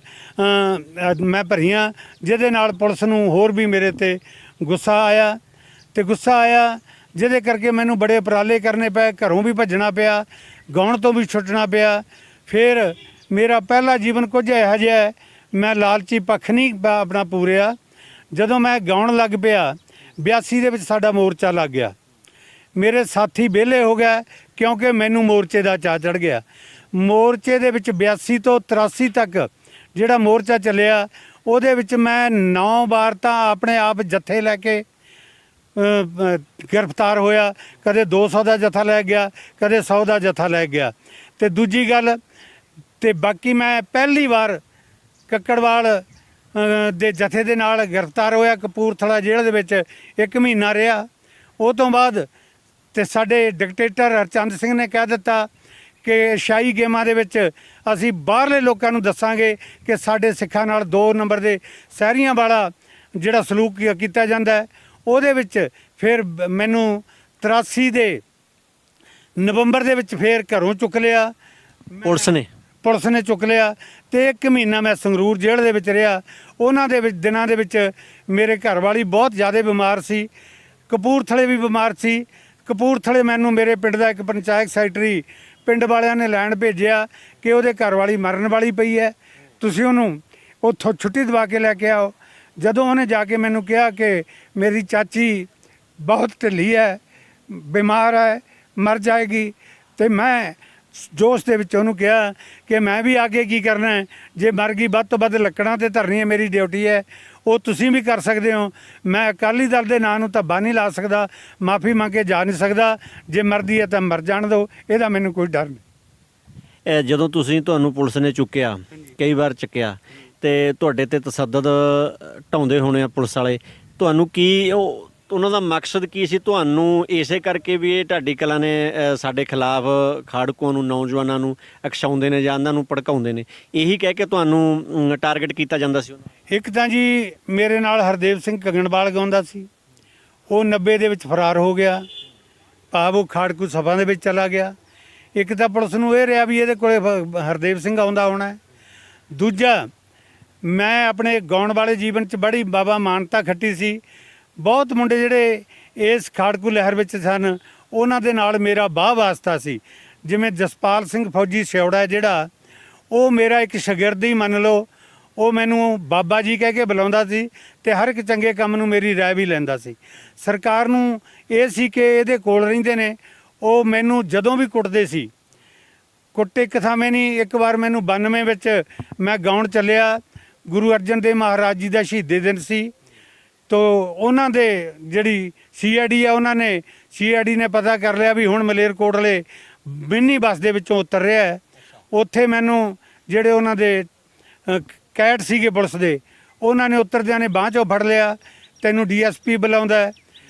ਮੈਂ ਭਰੀਆਂ, ਜਿਹਦੇ ਨਾਲ ਪੁਲਿਸ ਨੂੰ ਹੋਰ ਵੀ ਮੇਰੇ ਤੇ ਗੁੱਸਾ ਆਇਆ ਜਿਹਦੇ ਕਰਕੇ ਮੈਨੂੰ ਬੜੇ ਉਪਰਾਲੇ ਕਰਨੇ ਪਏ, ਘਰੋਂ ਵੀ ਭੱਜਣਾ ਪਿਆ, ਗਾਉਣ ਤੋਂ ਵੀ ਛੁੱਟਣਾ ਪਿਆ। ਫਿਰ ਮੇਰਾ ਪਹਿਲਾ ਜੀਵਨ ਕੁਝ ਇਹੋ ਜਿਹਾ ਹੈ, ਮੈਂ ਲਾਲਚੀ ਪੱਖ ਨਹੀਂ ਆਪਣਾ ਪੂਰਿਆ। ਜਦੋਂ ਮੈਂ ਗਾਉਣ ਲੱਗ ਪਿਆ 82 ਦੇ ਵਿੱਚ ਸਾਡਾ ਮੋਰਚਾ ਲੱਗ ਗਿਆ। ਮੇਰੇ ਸਾਥੀ ਵਿਹਲੇ ਹੋ ਗਏ ਕਿਉਂਕਿ ਮੈਨੂੰ ਮੋਰਚੇ ਦਾ ਚਾਅ ਚੜ੍ਹ ਗਿਆ। ਮੋਰਚੇ ਦੇ ਵਿੱਚ 82 ਤੋਂ 83 ਤੱਕ ਜਿਹੜਾ ਮੋਰਚਾ ਚੱਲਿਆ ਉਹਦੇ ਵਿੱਚ ਮੈਂ 9 ਵਾਰ ਤਾਂ ਆਪਣੇ ਆਪ ਜੱਥੇ ਲੈ ਕੇ ਗ੍ਰਿਫਤਾਰ ਹੋਇਆ। ਕਦੇ 200 ਦਾ ਜੱਥਾ ਲੈ ਗਿਆ, ਕਦੇ 100 ਦਾ ਜੱਥਾ ਲੈ ਗਿਆ। ਤੇ ਦੂਜੀ ਗੱਲ ਤੇ ਬਾਕੀ ਮੈਂ ਪਹਿਲੀ ਵਾਰ ਕੱਕੜਵਾਲ ਦੇ ਜਥੇ ਦੇ ਨਾਲ ਗ੍ਰਿਫਤਾਰ ਹੋਇਆ। ਕਪੂਰਥਲਾ ਜੇਲ੍ਹ ਦੇ ਵਿੱਚ 1 ਮਹੀਨਾ ਰਿਹਾ। ਉਹ ਤੋਂ ਬਾਅਦ ਤੇ ਸਾਡੇ ਡਿਕਟੇਟਰ ਹਰਚੰਦ ਸਿੰਘ ਨੇ ਕਹਿ ਦਿੱਤਾ ਕਿ ਸ਼ਾਹੀ ਗੇਮਾਂ ਦੇ ਵਿੱਚ ਅਸੀਂ ਬਾਹਰਲੇ ਲੋਕਾਂ ਨੂੰ ਦੱਸਾਂਗੇ ਕਿ ਸਾਡੇ ਸਿੱਖਾਂ ਨਾਲ 2 ਨੰਬਰ ਦੇ ਸ਼ਹਿਰੀਆਂ ਵਾਲਾ ਜਿਹੜਾ ਸਲੂਕ ਕੀਤਾ ਜਾਂਦਾ ਹੈ। ਉਹਦੇ ਵਿੱਚ ਫਿਰ ਮੈਨੂੰ 83 ਦੇ ਨਵੰਬਰ ਦੇ ਵਿੱਚ ਫਿਰ ਘਰੋਂ ਚੁੱਕ ਲਿਆ ਪੁਲਿਸ ਨੇ ਚੁੱਕ ਲਿਆ ਤੇ 1 ਮਹੀਨਾ ਮੈਂ ਸੰਗਰੂਰ ਜੇਲ੍ਹ ਦੇ ਵਿੱਚ ਰਿਹਾ। ਉਹਨਾਂ ਦੇ ਵਿੱਚ ਦਿਨਾਂ ਦੇ ਵਿੱਚ ਮੇਰੇ ਘਰ ਵਾਲੀ ਬਹੁਤ ਜ਼ਿਆਦਾ ਬਿਮਾਰ ਸੀ, ਕਪੂਰਥਲੇ ਵੀ ਬਿਮਾਰ ਸੀ। ਕਪੂਰਥਲੇ ਮੈਨੂੰ ਮੇਰੇ ਪਿੰਡ ਦਾ ਇੱਕ ਪੰਚਾਇਤ ਸੈਕਟਰੀ ਪਿੰਡ ਵਾਲਿਆਂ ਨੇ ਲੈਣ ਭੇਜਿਆ ਕਿ ਉਹਦੇ ਘਰ ਵਾਲੀ ਮਰਨ ਵਾਲੀ ਪਈ ਹੈ, ਤੁਸੀਂ ਉਹਨੂੰ ਉੱਥੋਂ ਛੁੱਟੀ ਦਵਾ ਕੇ ਲੈ ਕੇ ਆਓ। ਜਦੋਂ ਉਹਨੇ ਜਾ ਕੇ ਮੈਨੂੰ ਕਿਹਾ ਕਿ ਮੇਰੀ ਚਾਚੀ ਬਹੁਤ ਢਿੱਲੀ ਹੈ, ਬਿਮਾਰ ਹੈ, ਮਰ ਜਾਏਗੀ, ਤੇ ਮੈਂ ਜੋਸ਼ ਦੇ ਵਿੱਚ ਉਹਨੂੰ ਕਿਹਾ ਕਿ ਮੈਂ ਵੀ ਅੱਗੇ ਕੀ ਕਰਨਾ ਹੈ, ਜੇ ਮਰ ਗਈ ਵੱਧ ਤੋਂ ਵੱਧ ਲੱਕੜਾਂ ਤੇ ਧਰਨੀਆਂ ਮੇਰੀ ਡਿਊਟੀ ਹੈ, ਉਹ ਤੁਸੀਂ ਵੀ ਕਰ ਸਕਦੇ ਹੋ। ਮੈਂ ਅਕਾਲੀ ਦਲ ਦੇ ਨਾਂ ਨੂੰ ਧੱਬਾ ਨਹੀਂ ਲਾ ਸਕਦਾ, ਮਾਫੀ ਮੰਗ ਕੇ ਜਾ ਨਹੀਂ ਸਕਦਾ। ਜੇ ਮਰਦੀ ਹੈ ਤਾਂ ਮਰ ਜਾਣ ਦਿਓ, ਇਹਦਾ ਮੈਨੂੰ ਕੋਈ ਡਰ ਨਹੀਂ। ਜਦੋਂ ਤੁਹਾਨੂੰ ਪੁਲਿਸ ਨੇ ਚੁੱਕਿਆ, ਕਈ ਵਾਰ ਚੱਕਿਆ ਤੇ ਤੁਹਾਡੇ ਤੇ ਤਸੱਦਦ ਢਾਉਂਦੇ ਹੋਣੇ ਆ ਪੁਲਿਸ ਵਾਲੇ, ਤੁਹਾਨੂੰ ਕੀ ਉਹਨਾਂ ਦਾ ਮਕਸਦ ਕੀ ਸੀ? ਤੁਹਾਨੂੰ ਇਸੇ ਕਰਕੇ ਵੀ ਇਹ ਢਾਡੀ ਕਲਾਂ ਨੇ ਸਾਡੇ ਖਿਲਾਫ ਖਾੜਕੂਆਂ ਨੂੰ, ਨੌਜਵਾਨਾਂ ਨੂੰ ਉਕਸਾਉਂਦੇ ਨੇ ਜਾਂ ਉਹਨਾਂ ਨੂੰ ਭੜਕਾਉਂਦੇ ਨੇ, ਇਹੀ ਕਹਿ ਕੇ ਤੁਹਾਨੂੰ ਟਾਰਗੇਟ ਕੀਤਾ ਜਾਂਦਾ ਸੀ? ਇੱਕ ਤਾਂ ਜੀ ਮੇਰੇ ਨਾਲ ਹਰਦੇਵ ਸਿੰਘ ਕੰਗਣਵਾਲ ਗਾਉਂਦਾ ਸੀ, ਉਹ 90 ਦੇ ਵਿੱਚ ਫਰਾਰ ਹੋ ਗਿਆ, ਭਾਵ ਉਹ ਖਾੜਕੂ ਸਭਾ ਦੇ ਵਿੱਚ ਚਲਾ ਗਿਆ। ਇੱਕ ਤਾਂ ਪੁਲਿਸ ਨੂੰ ਇਹ ਰਿਹਾ ਵੀ ਇਹਦੇ ਕੋਲੇ ਹਰਦੇਵ ਸਿੰਘ ਆਉਂਦਾ ਹੋਣਾ। ਦੂਜਾ, ਮੈਂ ਆਪਣੇ ਗਾਉਣ ਵਾਲੇ ਜੀਵਨ 'ਚ ਬੜੀ ਬਾਬਾ ਮਾਨਤਾ ਖੱਟੀ ਸੀ। ਬਹੁਤ ਮੁੰਡੇ ਜਿਹੜੇ ਇਸ ਖਾੜਕੂ ਲਹਿਰ ਵਿੱਚ ਸਨ, ਉਹਨਾਂ ਦੇ ਨਾਲ ਮੇਰਾ ਬਾਹ ਵਾਸਤਾ ਸੀ। ਜਿਵੇਂ ਜਸਪਾਲ ਸਿੰਘ ਫੌਜੀ ਸਿਉੜਾ ਜਿਹੜਾ, ਉਹ ਮੇਰਾ ਇੱਕ ਸ਼ਾਗਿਰਦ ਹੀ ਮੰਨ ਲਓ। ਉਹ ਮੈਨੂੰ ਬਾਬਾ ਜੀ ਕਹਿ ਕੇ ਬੁਲਾਉਂਦਾ ਸੀ ਤੇ ਹਰ ਇੱਕ ਚੰਗੇ ਕੰਮ ਨੂੰ ਮੇਰੀ ਰਾਏ ਵੀ ਲੈਂਦਾ ਸੀ। ਸਰਕਾਰ ਨੂੰ ਇਹ ਸੀ ਕਿ ਇਹਦੇ ਕੋਲ ਰਹਿੰਦੇ ਨੇ, ਉਹ ਮੈਨੂੰ ਜਦੋਂ ਵੀ ਕੁੱਟਦੇ ਸੀ। ਕੁੱਟੇ ਇੱਕ ਥਾਵੇਂ ਨਹੀਂ, ਇੱਕ ਵਾਰ ਮੈਨੂੰ 92 ਵਿੱਚ ਮੈਂ ਗਾਉਣ ਚੱਲਿਆ, ਗੁਰੂ ਅਰਜਨ ਦੇਵ ਮਹਾਰਾਜ ਜੀ ਦਾ ਸ਼ਹੀਦੀ ਦਿਨ ਸੀ। ਤੋ ਉਹਨਾਂ ਦੇ ਜਿਹੜੀ CID ਆ, ਉਹਨਾਂ ਨੇ CID ਨੇ ਪਤਾ ਕਰ ਲਿਆ ਵੀ ਹੁਣ ਮਲੇਰਕੋਟਲੇ ਮਿੰਨੀ ਬੱਸ ਦੇ ਵਿੱਚੋਂ ਉਤਰ ਰਿਹਾ ਹੈ। ਉੱਥੇ ਮੈਨੂੰ ਜਿਹੜੇ ਉਹਨਾਂ ਦੇ ਕੈਟ ਸੀਗੇ ਪੁਲਿਸ ਦੇ, ਉਹਨਾਂ ਨੇ ਉਤਰਦਿਆਂ ਨੇ ਬਾਂਹ 'ਚੋਂ ਫੜ ਲਿਆ, ਤੈਨੂੰ DSP ਬੁਲਾਉਂਦਾ।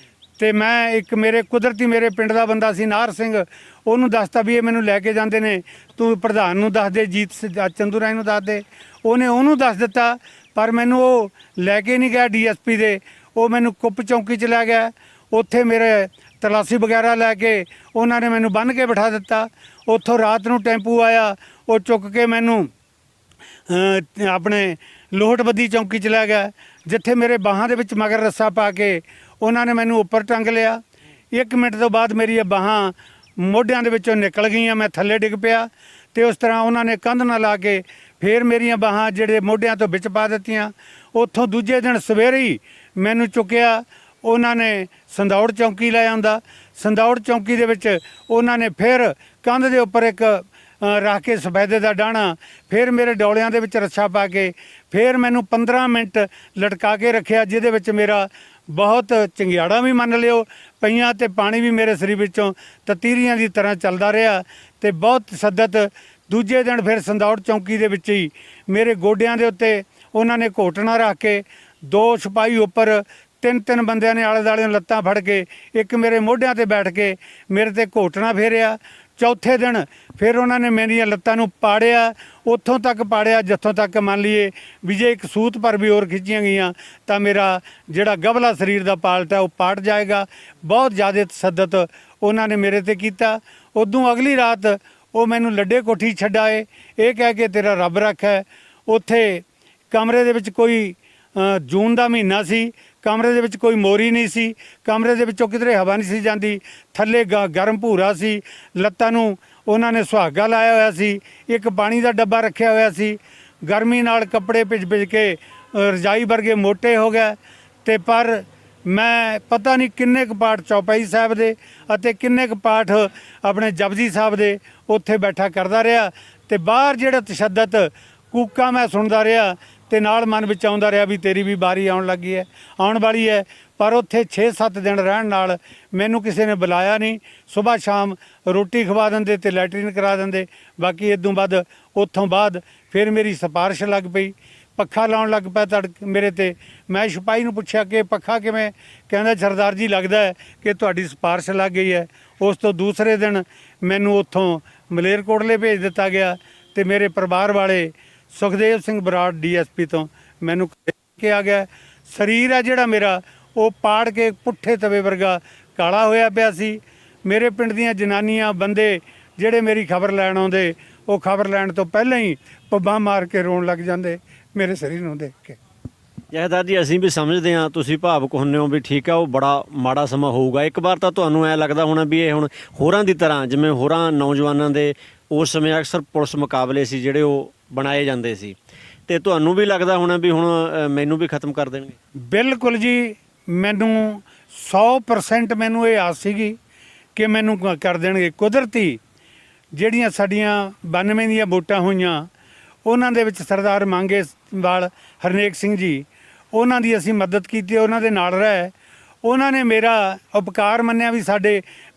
ਤੇ ਮੈਂ ਇੱਕ ਮੇਰੇ ਕੁਦਰਤੀ ਮੇਰੇ ਪਿੰਡ ਦਾ ਬੰਦਾ ਸੀ ਨਾਹਰ ਸਿੰਘ, ਉਹਨੂੰ ਦੱਸਤਾ ਵੀ ਇਹ ਮੈਨੂੰ ਲੈ ਕੇ ਜਾਂਦੇ ਨੇ, ਤੂੰ ਪ੍ਰਧਾਨ ਨੂੰ ਦੱਸ ਦੇ, ਚੰਦੂ ਰਾਏ ਨੂੰ ਦੱਸ ਦੇ। ਉਹਨੇ ਉਹਨੂੰ ਦੱਸ ਦਿੱਤਾ, ਪਰ ਮੈਨੂੰ ਉਹ ਲੈ ਕੇ ਨਹੀਂ ਗਿਆ DSP ਦੇ, ਉਹ ਮੈਨੂੰ ਕੁੱਪ ਚੌਂਕੀ 'ਚ ਲੈ ਗਿਆ। ਉੱਥੇ ਮੇਰੇ ਤਲਾਸ਼ੀ ਵਗੈਰਾ ਲੈ ਕੇ ਉਹਨਾਂ ਨੇ ਮੈਨੂੰ ਬੰਨ੍ਹ ਕੇ ਬਿਠਾ ਦਿੱਤਾ। ਉੱਥੋਂ ਰਾਤ ਨੂੰ ਟੈਂਪੂ ਆਇਆ, ਉਹ ਚੁੱਕ ਕੇ ਮੈਨੂੰ ਆਪਣੇ ਲੋਹਟਬੱਦੀ ਚੌਂਕੀ 'ਚ ਲੈ ਗਿਆ, ਜਿੱਥੇ ਮੇਰੇ ਬਾਹਾਂ ਦੇ ਵਿੱਚ ਮਗਰ ਰੱਸਾ ਪਾ ਕੇ ਉਹਨਾਂ ਨੇ ਮੈਨੂੰ ਉੱਪਰ ਟੰਗ ਲਿਆ। 1 ਮਿੰਟ ਤੋਂ ਬਾਅਦ ਮੇਰੀਆਂ ਬਾਹਾਂ ਮੋਢਿਆਂ ਦੇ ਵਿੱਚੋਂ ਨਿਕਲ ਗਈਆਂ, ਮੈਂ ਥੱਲੇ ਡਿੱਗ ਪਿਆ। ਤੇ ਉਸ ਤਰ੍ਹਾਂ ਉਹਨਾਂ ਨੇ ਕੰਧ ਨਾਲ ਲਾ ਕੇ ਫਿਰ ਮੇਰੀਆਂ ਬਾਹਾਂ ਜਿਹੜੇ ਮੋਢਿਆਂ ਤੋਂ ਵਿੱਚ ਪਾ ਦਿੱਤੀਆਂ। ਉੱਥੋਂ ਦੂਜੇ ਦਿਨ ਸਵੇਰੇ ਹੀ ਮੈਨੂੰ ਚੁੱਕਿਆ, ਉਹਨਾਂ ਨੇ ਸੰਦੌੜ ਚੌਂਕੀ ਲੈ ਆਉਂਦਾ। ਸੰਦੌੜ ਚੌਂਕੀ ਦੇ ਵਿੱਚ ਉਹਨਾਂ ਨੇ ਫਿਰ ਕੰਧ ਦੇ ਉੱਪਰ ਇੱਕ ਰੱਖ ਕੇ ਸਫੈਦੇ ਦਾ ਡਾਹਣਾ, ਫਿਰ ਮੇਰੇ ਡੌਲਿਆਂ ਦੇ ਵਿੱਚ ਰੱਸਾ ਪਾ ਕੇ ਫਿਰ ਮੈਨੂੰ 15 ਮਿੰਟ ਲਟਕਾ ਕੇ ਰੱਖਿਆ, ਜਿਹਦੇ ਵਿੱਚ ਮੇਰਾ ਬਹੁਤ ਚੰਗਿਆੜਾ ਵੀ ਮੰਨ ਲਿਓ ਪਈਆਂ ਤੇ ਪਾਣੀ ਵੀ ਮੇਰੇ ਸਰੀਰ ਵਿੱਚੋਂ ਤਤੀਰੀਆਂ ਦੀ ਤਰ੍ਹਾਂ ਚੱਲਦਾ ਰਿਹਾ ਤੇ ਬਹੁਤ ਤਸ਼ੱਦਦ। ਦੂਜੇ ਦਿਨ ਫਿਰ ਸੰਦੌੜ ਚੌਂਕੀ ਦੇ ਵਿੱਚ ਹੀ ਮੇਰੇ ਗੋਡਿਆਂ ਦੇ ਉੱਤੇ ਉਹਨਾਂ ਨੇ ਘੋਟਣਾ ਰੱਖ ਕੇ 2 ਸਿਪਾਹੀ ਉੱਪਰ 3 ਬੰਦਿਆਂ ਨੇ ਆਲੇ ਦੁਆਲੇ ਲੱਤਾਂ ਫੜ ਕੇ ਇੱਕ ਮੇਰੇ ਮੋਢਿਆਂ ਤੇ ਬੈਠ ਕੇ ਮੇਰੇ ਤੇ ਘੋਟਣਾ ਫੇਰਿਆ। ਚੌਥੇ ਦਿਨ ਫਿਰ ਉਹਨਾਂ ਨੇ ਮੇਰੀਆਂ ਲੱਤਾਂ ਨੂੰ ਪਾੜਿਆ, ਉੱਥੋਂ ਤੱਕ ਪਾੜਿਆ ਜਿੱਥੋਂ ਤੱਕ ਮੰਨ ਲਈਏ ਵੀ ਜੇ ਇੱਕ ਸੂਤ ਪਰ ਵੀ ਹੋਰ ਖਿੱਚੀਆਂ ਗਈਆਂ ਤਾਂ ਮੇਰਾ ਜਿਹੜਾ ਗਬਲਾ ਸਰੀਰ ਦਾ ਪਾਲਟ ਹੈ ਉਹ ਪਾਟ ਜਾਏਗਾ। ਬਹੁਤ ਜ਼ਿਆਦਾ ਤਸ਼ੱਦਦ ਉਹਨਾਂ ਨੇ ਮੇਰੇ ਤੇ ਕੀਤਾ। ਉਦੋਂ ਅਗਲੀ ਰਾਤ ਉਹ ਮੈਨੂੰ ਲੱਡੇ ਕੋਠੀ ਛੱਡਾਏ, ਇਹ ਕਹਿ ਕੇ ਤੇਰਾ ਰੱਬ ਰੱਖਾ। ਉੱਥੇ ਕਮਰੇ ਦੇ ਵਿੱਚ ਕੋਈ ਜੂਨ ਦਾ ਮਹੀਨਾ ਸੀ, ਕਮਰੇ ਦੇ ਵਿੱਚ ਕੋਈ ਮੋਰੀ ਨਹੀਂ ਸੀ, ਕਮਰੇ ਦੇ ਵਿੱਚੋਂ ਕਿਧਰੇ ਹਵਾ ਨਹੀਂ ਸੀ ਜਾਂਦੀ, ਥੱਲੇ ਗਰਮ ਭੂਰਾ ਸੀ, ਲੱਤਾਂ ਨੂੰ ਉਹਨਾਂ ਨੇ ਸੁਹਾਗਾ ਲਾਇਆ ਹੋਇਆ ਸੀ, ਇੱਕ ਪਾਣੀ ਦਾ ਡੱਬਾ ਰੱਖਿਆ ਹੋਇਆ ਸੀ। ਗਰਮੀ ਨਾਲ ਕੱਪੜੇ ਭਿੱਜ ਕੇ ਰਜਾਈ ਵਰਗੇ ਮੋਟੇ ਹੋ ਗਏ। ਤੇ ਪਰ ਮੈਂ ਪਤਾ ਨਹੀਂ ਕਿੰਨੇ ਕੁ ਪਾਠ ਚੌਪਈ ਸਾਹਿਬ ਦੇ ਅਤੇ ਕਿੰਨੇ ਕੁ ਪਾਠ ਆਪਣੇ ਜਪਜੀ ਸਾਹਿਬ ਦੇ ਉੱਥੇ ਬੈਠਾ ਕਰਦਾ ਰਿਹਾ। ਤੇ ਬਾਹਰ ਜਿਹੜਾ ਤਸ਼ੱਦਦ ਕੂਕਾਂ ਮੈਂ ਸੁਣਦਾ ਰਿਹਾ ਤੇ ਨਾਲ ਮਨ ਵਿੱਚ ਆਉਂਦਾ ਰਿਹਾ ਵੀ ਤੇਰੀ ਵੀ ਵਾਰੀ ਆਉਣ ਲੱਗੀ ਹੈ, ਆਉਣ ਵਾਲੀ ਹੈ। ਪਰ ਉੱਥੇ 6-7 ਦਿਨ ਰਹਿਣ ਨਾਲ ਮੈਨੂੰ ਕਿਸੇ ਨੇ ਬੁਲਾਇਆ ਨਹੀਂ। ਸਵੇਰ ਸ਼ਾਮ ਰੋਟੀ ਖਵਾ ਦਿੰਦੇ ਤੇ ਲੈਟਰੀਨ ਕਰਾ ਦਿੰਦੇ। ਬਾਕੀ ਇਦੋਂ ਬਾਅਦ ਉੱਥੋਂ ਬਾਅਦ ਫਿਰ ਮੇਰੀ ਸਿਫਾਰਿਸ਼ ਲੱਗ ਪਈ, ਪੱਖਾ ਲਾਉਣ ਲੱਗ ਪਿਆ ਮੇਰੇ ਤੇ। ਮੈਂ ਸਿਪਾਹੀ ਨੂੰ ਪੁੱਛਿਆ ਕਿ ਪੱਖਾ ਕਿਵੇਂ? ਕਹਿੰਦਾ ਸਰਦਾਰ ਜੀ ਲੱਗਦਾ ਹੈ ਕਿ ਤੁਹਾਡੀ ਸਿਫਾਰਿਸ਼ ਲੱਗ ਗਈ ਹੈ। ਉਸ ਤੋਂ ਦੂਸਰੇ ਦਿਨ ਮੈਨੂੰ ਉੱਥੋਂ ਮਲੇਰਕੋਟਲੇ ਭੇਜ ਦਿੱਤਾ ਗਿਆ ਤੇ ਮੇਰੇ ਪਰਿਵਾਰ ਵਾਲੇ ਸੁਖਦੇਵ ਸਿੰਘ ਬਰਾੜ ਡੀਐਸਪੀ ਤੋਂ ਮੈਨੂੰ ਕਿਹਾ ਗਿਆ। ਸਰੀਰ ਹੈ ਜਿਹੜਾ ਮੇਰਾ ਉਹ ਪਾੜ ਕੇ ਪੁੱਠੇ ਤਵੇ ਵਰਗਾ ਕਾਲਾ ਹੋਇਆ ਪਿਆ ਸੀ। ਮੇਰੇ ਪਿੰਡ ਦੀਆਂ ਜਨਾਨੀਆਂ ਬੰਦੇ ਜਿਹੜੇ ਮੇਰੀ ਖਬਰ ਲੈਣ ਆਉਂਦੇ ਉਹ ਖਬਰ ਲੈਣ ਤੋਂ ਪਹਿਲਾਂ ਹੀ ਪੱਬਾਂ ਮਾਰ ਕੇ ਰੋਣ ਲੱਗ ਜਾਂਦੇ ਮੇਰੇ ਸਰੀਰ ਨੂੰ ਦੇਖ ਕੇ। ਜਹਦਾਰ ਜੀ ਅਸੀਂ ਵੀ ਸਮਝਦੇ ਹਾਂ ਤੁਸੀਂ ਭਾਵੁਕ ਹੁੰਦੇ ਹੋ ਵੀ ਠੀਕ ਹੈ, ਉਹ ਬੜਾ ਮਾੜਾ ਸਮਾਂ ਹੋਊਗਾ। ਇੱਕ ਵਾਰ ਤਾਂ ਤੁਹਾਨੂੰ ਐਂ ਲੱਗਦਾ ਹੋਣਾ ਵੀ ਇਹ ਹੁਣ ਹੋਰਾਂ ਦੀ ਤਰ੍ਹਾਂ ਜਿਵੇਂ ਹੋਰਾਂ ਨੌਜਵਾਨਾਂ ਦੇ ਉਸ ਸਮੇਂ ਅਕਸਰ ਪੁਲਿਸ ਮੁਕਾਬਲੇ ਸੀ ਜਿਹੜੇ ਉਹ ਬਣਾਏ ਜਾਂਦੇ ਸੀ, ਤੇ ਤੁਹਾਨੂੰ ਵੀ ਲੱਗਦਾ ਹੋਣਾ ਵੀ ਹੁਣ ਮੈਨੂੰ ਵੀ ਖਤਮ ਕਰ ਦੇਣਗੇ। ਬਿਲਕੁਲ ਜੀ, ਮੈਨੂੰ 100% ਮੈਨੂੰ ਇਹ ਆਸ ਸੀਗੀ ਕਿ ਮੈਨੂੰ ਕਰ ਦੇਣਗੇ। ਕੁਦਰਤੀ ਜਿਹੜੀਆਂ ਸਾਡੀਆਂ 92 ਦੀਆਂ ਵੋਟਾਂ ਹੋਈਆਂ ਉਹਨਾਂ ਦੇ ਵਿੱਚ ਸਰਦਾਰ ਮੰਗੇਵਾਲ ਹਰਨੇਕ ਸਿੰਘ ਜੀ, ਉਹਨਾਂ ਦੀ ਅਸੀਂ ਮਦਦ ਕੀਤੀ, ਉਹਨਾਂ ਦੇ ਨਾਲ ਰਹੇ। ਉਹਨਾਂ ਨੇ ਮੇਰਾ ਉਪਕਾਰ ਮੰਨਿਆ ਵੀ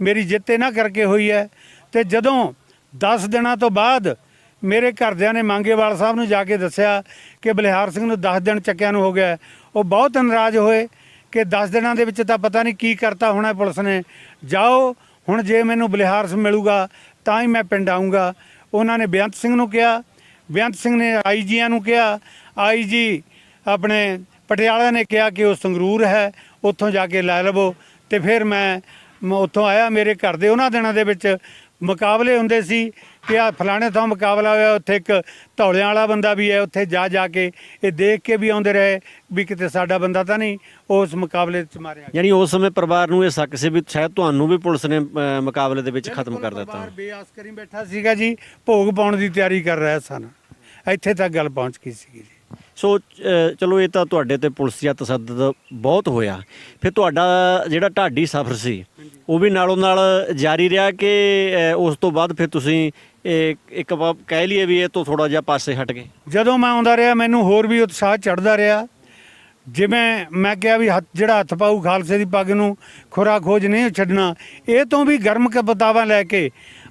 ਮੇਰੀ ਜਿੱਤ ਇਹਨਾਂ ਕਰਕੇ ਹੋਈ ਹੈ। ਤੇ ਜਦੋਂ 10 ਦਿਨਾਂ ਤੋਂ ਬਾਅਦ ਮੇਰੇ ਘਰਦਿਆਂ ਨੇ ਮੰਗੇਵਾਲ ਸਾਹਿਬ ਨੂੰ ਜਾ ਕੇ ਦੱਸਿਆ ਕਿ ਬਲਿਹਾਰ ਸਿੰਘ ਨੂੰ 10 ਦਿਨ ਚੱਕਿਆਂ ਨੂੰ ਹੋ ਗਿਆ, ਉਹ ਬਹੁਤ ਨਾਰਾਜ਼ ਹੋਏ ਕਿ 10 ਦਿਨਾਂ ਦੇ ਵਿੱਚ ਤਾਂ ਪਤਾ ਨਹੀਂ ਕੀ ਕਰਤਾ ਹੋਣਾ ਪੁਲਿਸ ਨੇ। ਜਾਓ ਹੁਣ, ਜੇ ਮੈਨੂੰ ਬਲਿਹਾਰ ਸਿੰਘ ਮਿਲੂਗਾ ਤਾਂ ਹੀ ਮੈਂ ਪਿੰਡ ਆਊਂਗਾ। ਉਹਨਾਂ ਨੇ ਬੇਅੰਤ ਸਿੰਘ ਨੂੰ ਕਿਹਾ, ਬੇਅੰਤ ਸਿੰਘ ਨੇ ਆਈਜੀਆਂ ਨੂੰ ਕਿਹਾ, ਆਈਜੀ ਆਪਣੇ ਪਟਿਆਲਾ ਨੇ ਕਿਹਾ ਕਿ ਉਹ ਸੰਗਰੂਰ ਹੈ, ਉੱਥੋਂ ਜਾ ਕੇ ਲੈ ਲਵੋ। ਤੇ ਫਿਰ ਮੈਂ ਉੱਥੋਂ ਆਇਆ। ਮੇਰੇ ਘਰ ਦੇ ਉਹਨਾਂ ਦਿਨਾਂ ਦੇ ਵਿੱਚ ਮੁਕਾਬਲੇ ਹੁੰਦੇ ਸੀ ਕਿ ਆ ਫਲਾਣੇ ਥਾਂ ਮੁਕਾਬਲਾ ਹੋਇਆ, ਉੱਥੇ ਇੱਕ ਧੌਲਿਆਂ ਵਾਲਾ ਬੰਦਾ ਵੀ ਹੈ, ਉੱਥੇ ਜਾ ਕੇ ਇਹ ਦੇਖ ਕੇ ਵੀ ਆਉਂਦੇ ਰਹੇ ਵੀ ਕਿਤੇ ਸਾਡਾ ਬੰਦਾ ਤਾਂ ਨਹੀਂ ਉਸ ਮੁਕਾਬਲੇ 'ਚ ਮਾਰਿਆ। ਯਾਨੀ ਉਸ ਸਮੇਂ ਪਰਿਵਾਰ ਨੂੰ ਇਹ ਸ਼ੱਕ ਸੀ ਵੀ ਸ਼ਾਇਦ ਤੁਹਾਨੂੰ ਵੀ ਪੁਲਿਸ ਨੇ ਮੁਕਾਬਲੇ ਦੇ ਵਿੱਚ ਖਤਮ ਕਰ ਦਿੱਤਾ। ਪਰਿਵਾਰ ਬੇਆਸ ਕਰੀ ਬੈਠਾ ਸੀਗਾ ਜੀ, ਭੋਗ ਪਾਉਣ ਦੀ ਤਿਆਰੀ ਕਰ ਰਿਹਾ ਸਨ। ਇੱਥੇ ਤੱਕ ਗੱਲ ਪਹੁੰਚ ਗਈ ਸੀਗੀ ਜੀ। ਸੋ ਚਲੋ ਇਹ ਤਾਂ ਤੁਹਾਡੇ ਤੇ ਪੁਲਿਸੀਆ ਤਸ਼ੱਦਦ ਬਹੁਤ ਹੋਇਆ। ਫਿਰ ਤੁਹਾਡਾ ਜਿਹੜਾ ਢਾਡੀ ਸਫ਼ਰ ਸੀ ਉਹ ਵੀ ਨਾਲੋਂ ਨਾਲ ਜਾਰੀ ਰਿਹਾ ਕਿ ਉਸ ਤੋਂ ਬਾਅਦ ਫਿਰ ਤੁਸੀਂ ਇੱਕ ਕਹਿ ਲਈਏ ਵੀ ਇਹ ਤੋਂ ਥੋੜਾ ਜਿਹਾ ਪਾਸੇ ਹਟ ਗਏ? ਜਦੋਂ ਮੈਂ ਆਉਂਦਾ ਰਿਹਾ ਮੈਨੂੰ ਹੋਰ ਵੀ ਉਤਸ਼ਾਹ ਚੜ੍ਹਦਾ ਰਿਹਾ। ਜਿਵੇਂ ਮੈਂ ਕਿਹਾ ਵੀ ਜਿਹੜਾ ਹੱਥ ਪਾਊ ਖਾਲਸੇ ਦੀ ਪੱਗ ਨੂੰ ਖੁਰਾ ਖੋਜ ਨਹੀਂ ਛੱਡਣਾ। ਇਹ ਤੋਂ ਵੀ ਗਰਮ ਕਿਤਾਬਾਂ ਲੈ ਕੇ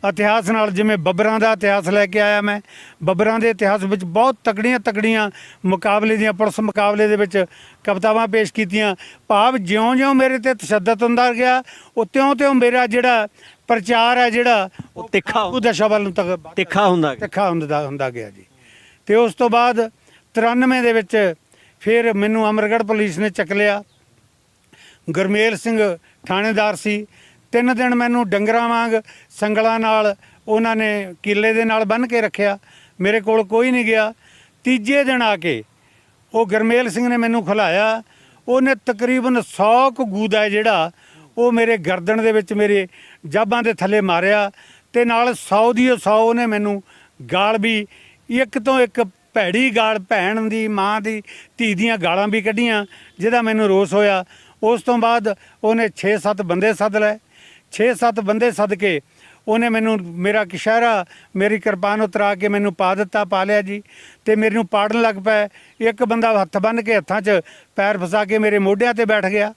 ਇਤਿਹਾਸ ਨਾਲ, ਜਿਵੇਂ ਬੱਬਰਾਂ ਦਾ ਇਤਿਹਾਸ ਲੈ ਕੇ ਆਇਆ ਮੈਂ। ਬੱਬਰਾਂ ਦੇ ਇਤਿਹਾਸ ਵਿੱਚ ਬਹੁਤ ਤਕੜੀਆਂ ਮੁਕਾਬਲੇ ਦੀਆਂ, ਪੁਲਿਸ ਮੁਕਾਬਲੇ ਦੇ ਵਿੱਚ ਕਵਿਤਾਵਾਂ ਪੇਸ਼ ਕੀਤੀਆਂ। ਭਾਵ ਜਿਉਂ-ਜਿਉਂ ਮੇਰੇ ਤੇ ਤਸ਼ੱਦਦ ਹੁੰਦਾ ਗਿਆ ਉਹ ਤਿਉਂ-ਤਿਉਂ ਮੇਰਾ ਜਿਹੜਾ ਪ੍ਰਚਾਰ ਹੈ ਜਿਹੜਾ ਉਹ ਤਿੱਖਾ ਦਸ਼ਾ ਵੱਲ ਨੂੰ ਤਿੱਖਾ ਹੁੰਦਾ ਗਿਆ ਜੀ। ਤੇ ਉਸ ਤੋਂ ਬਾਅਦ 93 ਦੇ ਵਿੱਚ ਫਿਰ ਮੈਨੂੰ ਅਮਰਗੜ੍ਹ ਪੁਲਿਸ ਨੇ ਚੱਕ ਲਿਆ। ਗੁਰਮੇਲ ਸਿੰਘ ਥਾਣੇਦਾਰ ਸੀ। 3 ਦਿਨ ਮੈਨੂੰ ਡੰਗਰਾਂ ਵਾਂਗ ਸੰਗਲਾਂ ਨਾਲ ਉਹਨਾਂ ਨੇ ਕਿੱਲੇ ਦੇ ਨਾਲ ਬੰਨ੍ਹ ਕੇ ਰੱਖਿਆ। ਮੇਰੇ ਕੋਲ ਕੋਈ ਨਹੀਂ ਗਿਆ। ਤੀਜੇ ਦਿਨ ਆ ਕੇ ਉਹ ਗੁਰਮੇਲ ਸਿੰਘ ਨੇ ਮੈਨੂੰ ਖਿਲਾਇਆ। ਉਹਨੇ ਤਕਰੀਬਨ 100 ਕੁ ਗੂਦਾ ਜਿਹੜਾ ਉਹ ਮੇਰੇ ਗਰਦਨ ਦੇ ਵਿੱਚ, ਮੇਰੇ ਜਾਬਾਂ ਦੇ ਥੱਲੇ ਮਾਰਿਆ ਤੇ ਨਾਲ 100 ਦੀ 100 ਉਹਨੇ ਮੈਨੂੰ ਗਾਲ ਵੀ, ਇੱਕ ਤੋਂ ਇੱਕ ਭੈੜੀ ਗਾਲ, ਭੈਣ ਦੀ, ਮਾਂ ਦੀ, ਧੀ ਦੀਆਂ ਗਾਲਾਂ ਵੀ ਕੱਢੀਆਂ, ਜਿਹਦਾ ਮੈਨੂੰ ਰੋਸ ਹੋਇਆ। ਉਸ ਤੋਂ ਬਾਅਦ ਉਹਨੇ 6-7 ਬੰਦੇ ਸੱਦ ਲਏ। 6-7 ਬੰਦੇ ਸੱਦ ਕੇ ਉਹਨੇ ਮੈਨੂੰ ਮੇਰਾ ਕਸ਼ਹਿਰਾ, ਮੇਰੀ ਕਿਰਪਾਨ ਉਤਰਾ ਕੇ ਮੈਨੂੰ ਪਾ ਦਿੱਤਾ, ਪਾ ਲਿਆ ਜੀ। ਤੇ ਮੈਨੂੰ ਪਾੜਨ ਲੱਗ ਪਿਆ। ਇੱਕ ਬੰਦਾ ਹੱਥ ਬੰਨ੍ਹ ਕੇ ਹੱਥਾਂ 'ਚ ਪੈਰ ਫਸਾ ਕੇ ਮੇਰੇ ਮੋਢਿਆਂ ਤੇ ਬੈਠ ਗਿਆ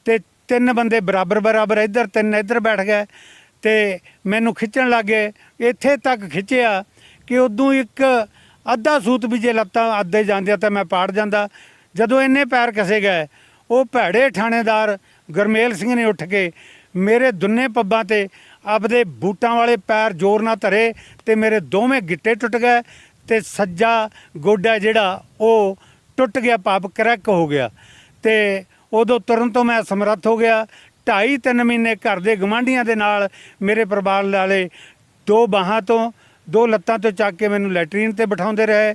ਤੇ 3 ਬੰਦੇ ਬਰਾਬਰ ਇੱਧਰ, 3 ਇੱਧਰ ਬੈਠ ਗਏ ਤੇ ਮੈਨੂੰ ਖਿੱਚਣ ਲੱਗ ਗਏ। ਇੱਥੇ ਤੱਕ ਖਿੱਚਿਆ ਕਿ ਉਦੋਂ ਇੱਕ ਅੱਧਾ ਸੂਤ ਵੀ ਜੇ ਲੱਤਾਂ ਅੱਧੇ ਜਾਂਦੀਆਂ ਤਾਂ ਮੈਂ ਪਾੜ ਜਾਂਦਾ। ਜਦੋਂ ਇੰਨੇ ਪੈਰ ਕਸੇ ਗਏ, ਉਹ ਭੈੜੇ ਥਾਣੇਦਾਰ ਗੁਰਮੇਲ ਸਿੰਘ ਨੇ ਉੱਠ ਕੇ ਮੇਰੇ ਦੋਨੇ ਪੱਬਾਂ ਤੇ ਆਪਦੇ ਬੂਟਾਂ ਵਾਲੇ ਪੈਰ ਜ਼ੋਰ ਨਾਲ ਧਰੇ ਤੇ ਮੇਰੇ ਦੋਵੇਂ ਗਿੱਟੇ ਟੁੱਟ ਗਏ ਤੇ ਸੱਜਾ ਗੋਡਾ ਜਿਹੜਾ ਉਹ ਟੁੱਟ ਗਿਆ, ਪਾਪ ਕਰੈਕ ਹੋ ਗਿਆ। ਤੇ ਉਦੋਂ ਤੁਰਨ ਤੋਂ ਮੈਂ ਸਮਰੱਥ ਹੋ ਗਿਆ। 2.5-3 ਮਹੀਨੇ ਘਰ ਦੇ ਗਵਾਂਢੀਆਂ ਦੇ ਨਾਲ ਮੇਰੇ ਪਰਿਵਾਰ ਵਾਲੇ 2 ਬਾਹਾਂ ਤੋਂ 2 ਲੱਤਾਂ ਤੋਂ ਚੱਕ ਕੇ ਮੈਨੂੰ ਲੈਟਰੀਨ ਤੇ ਬਿਠਾਉਂਦੇ ਰਹੇ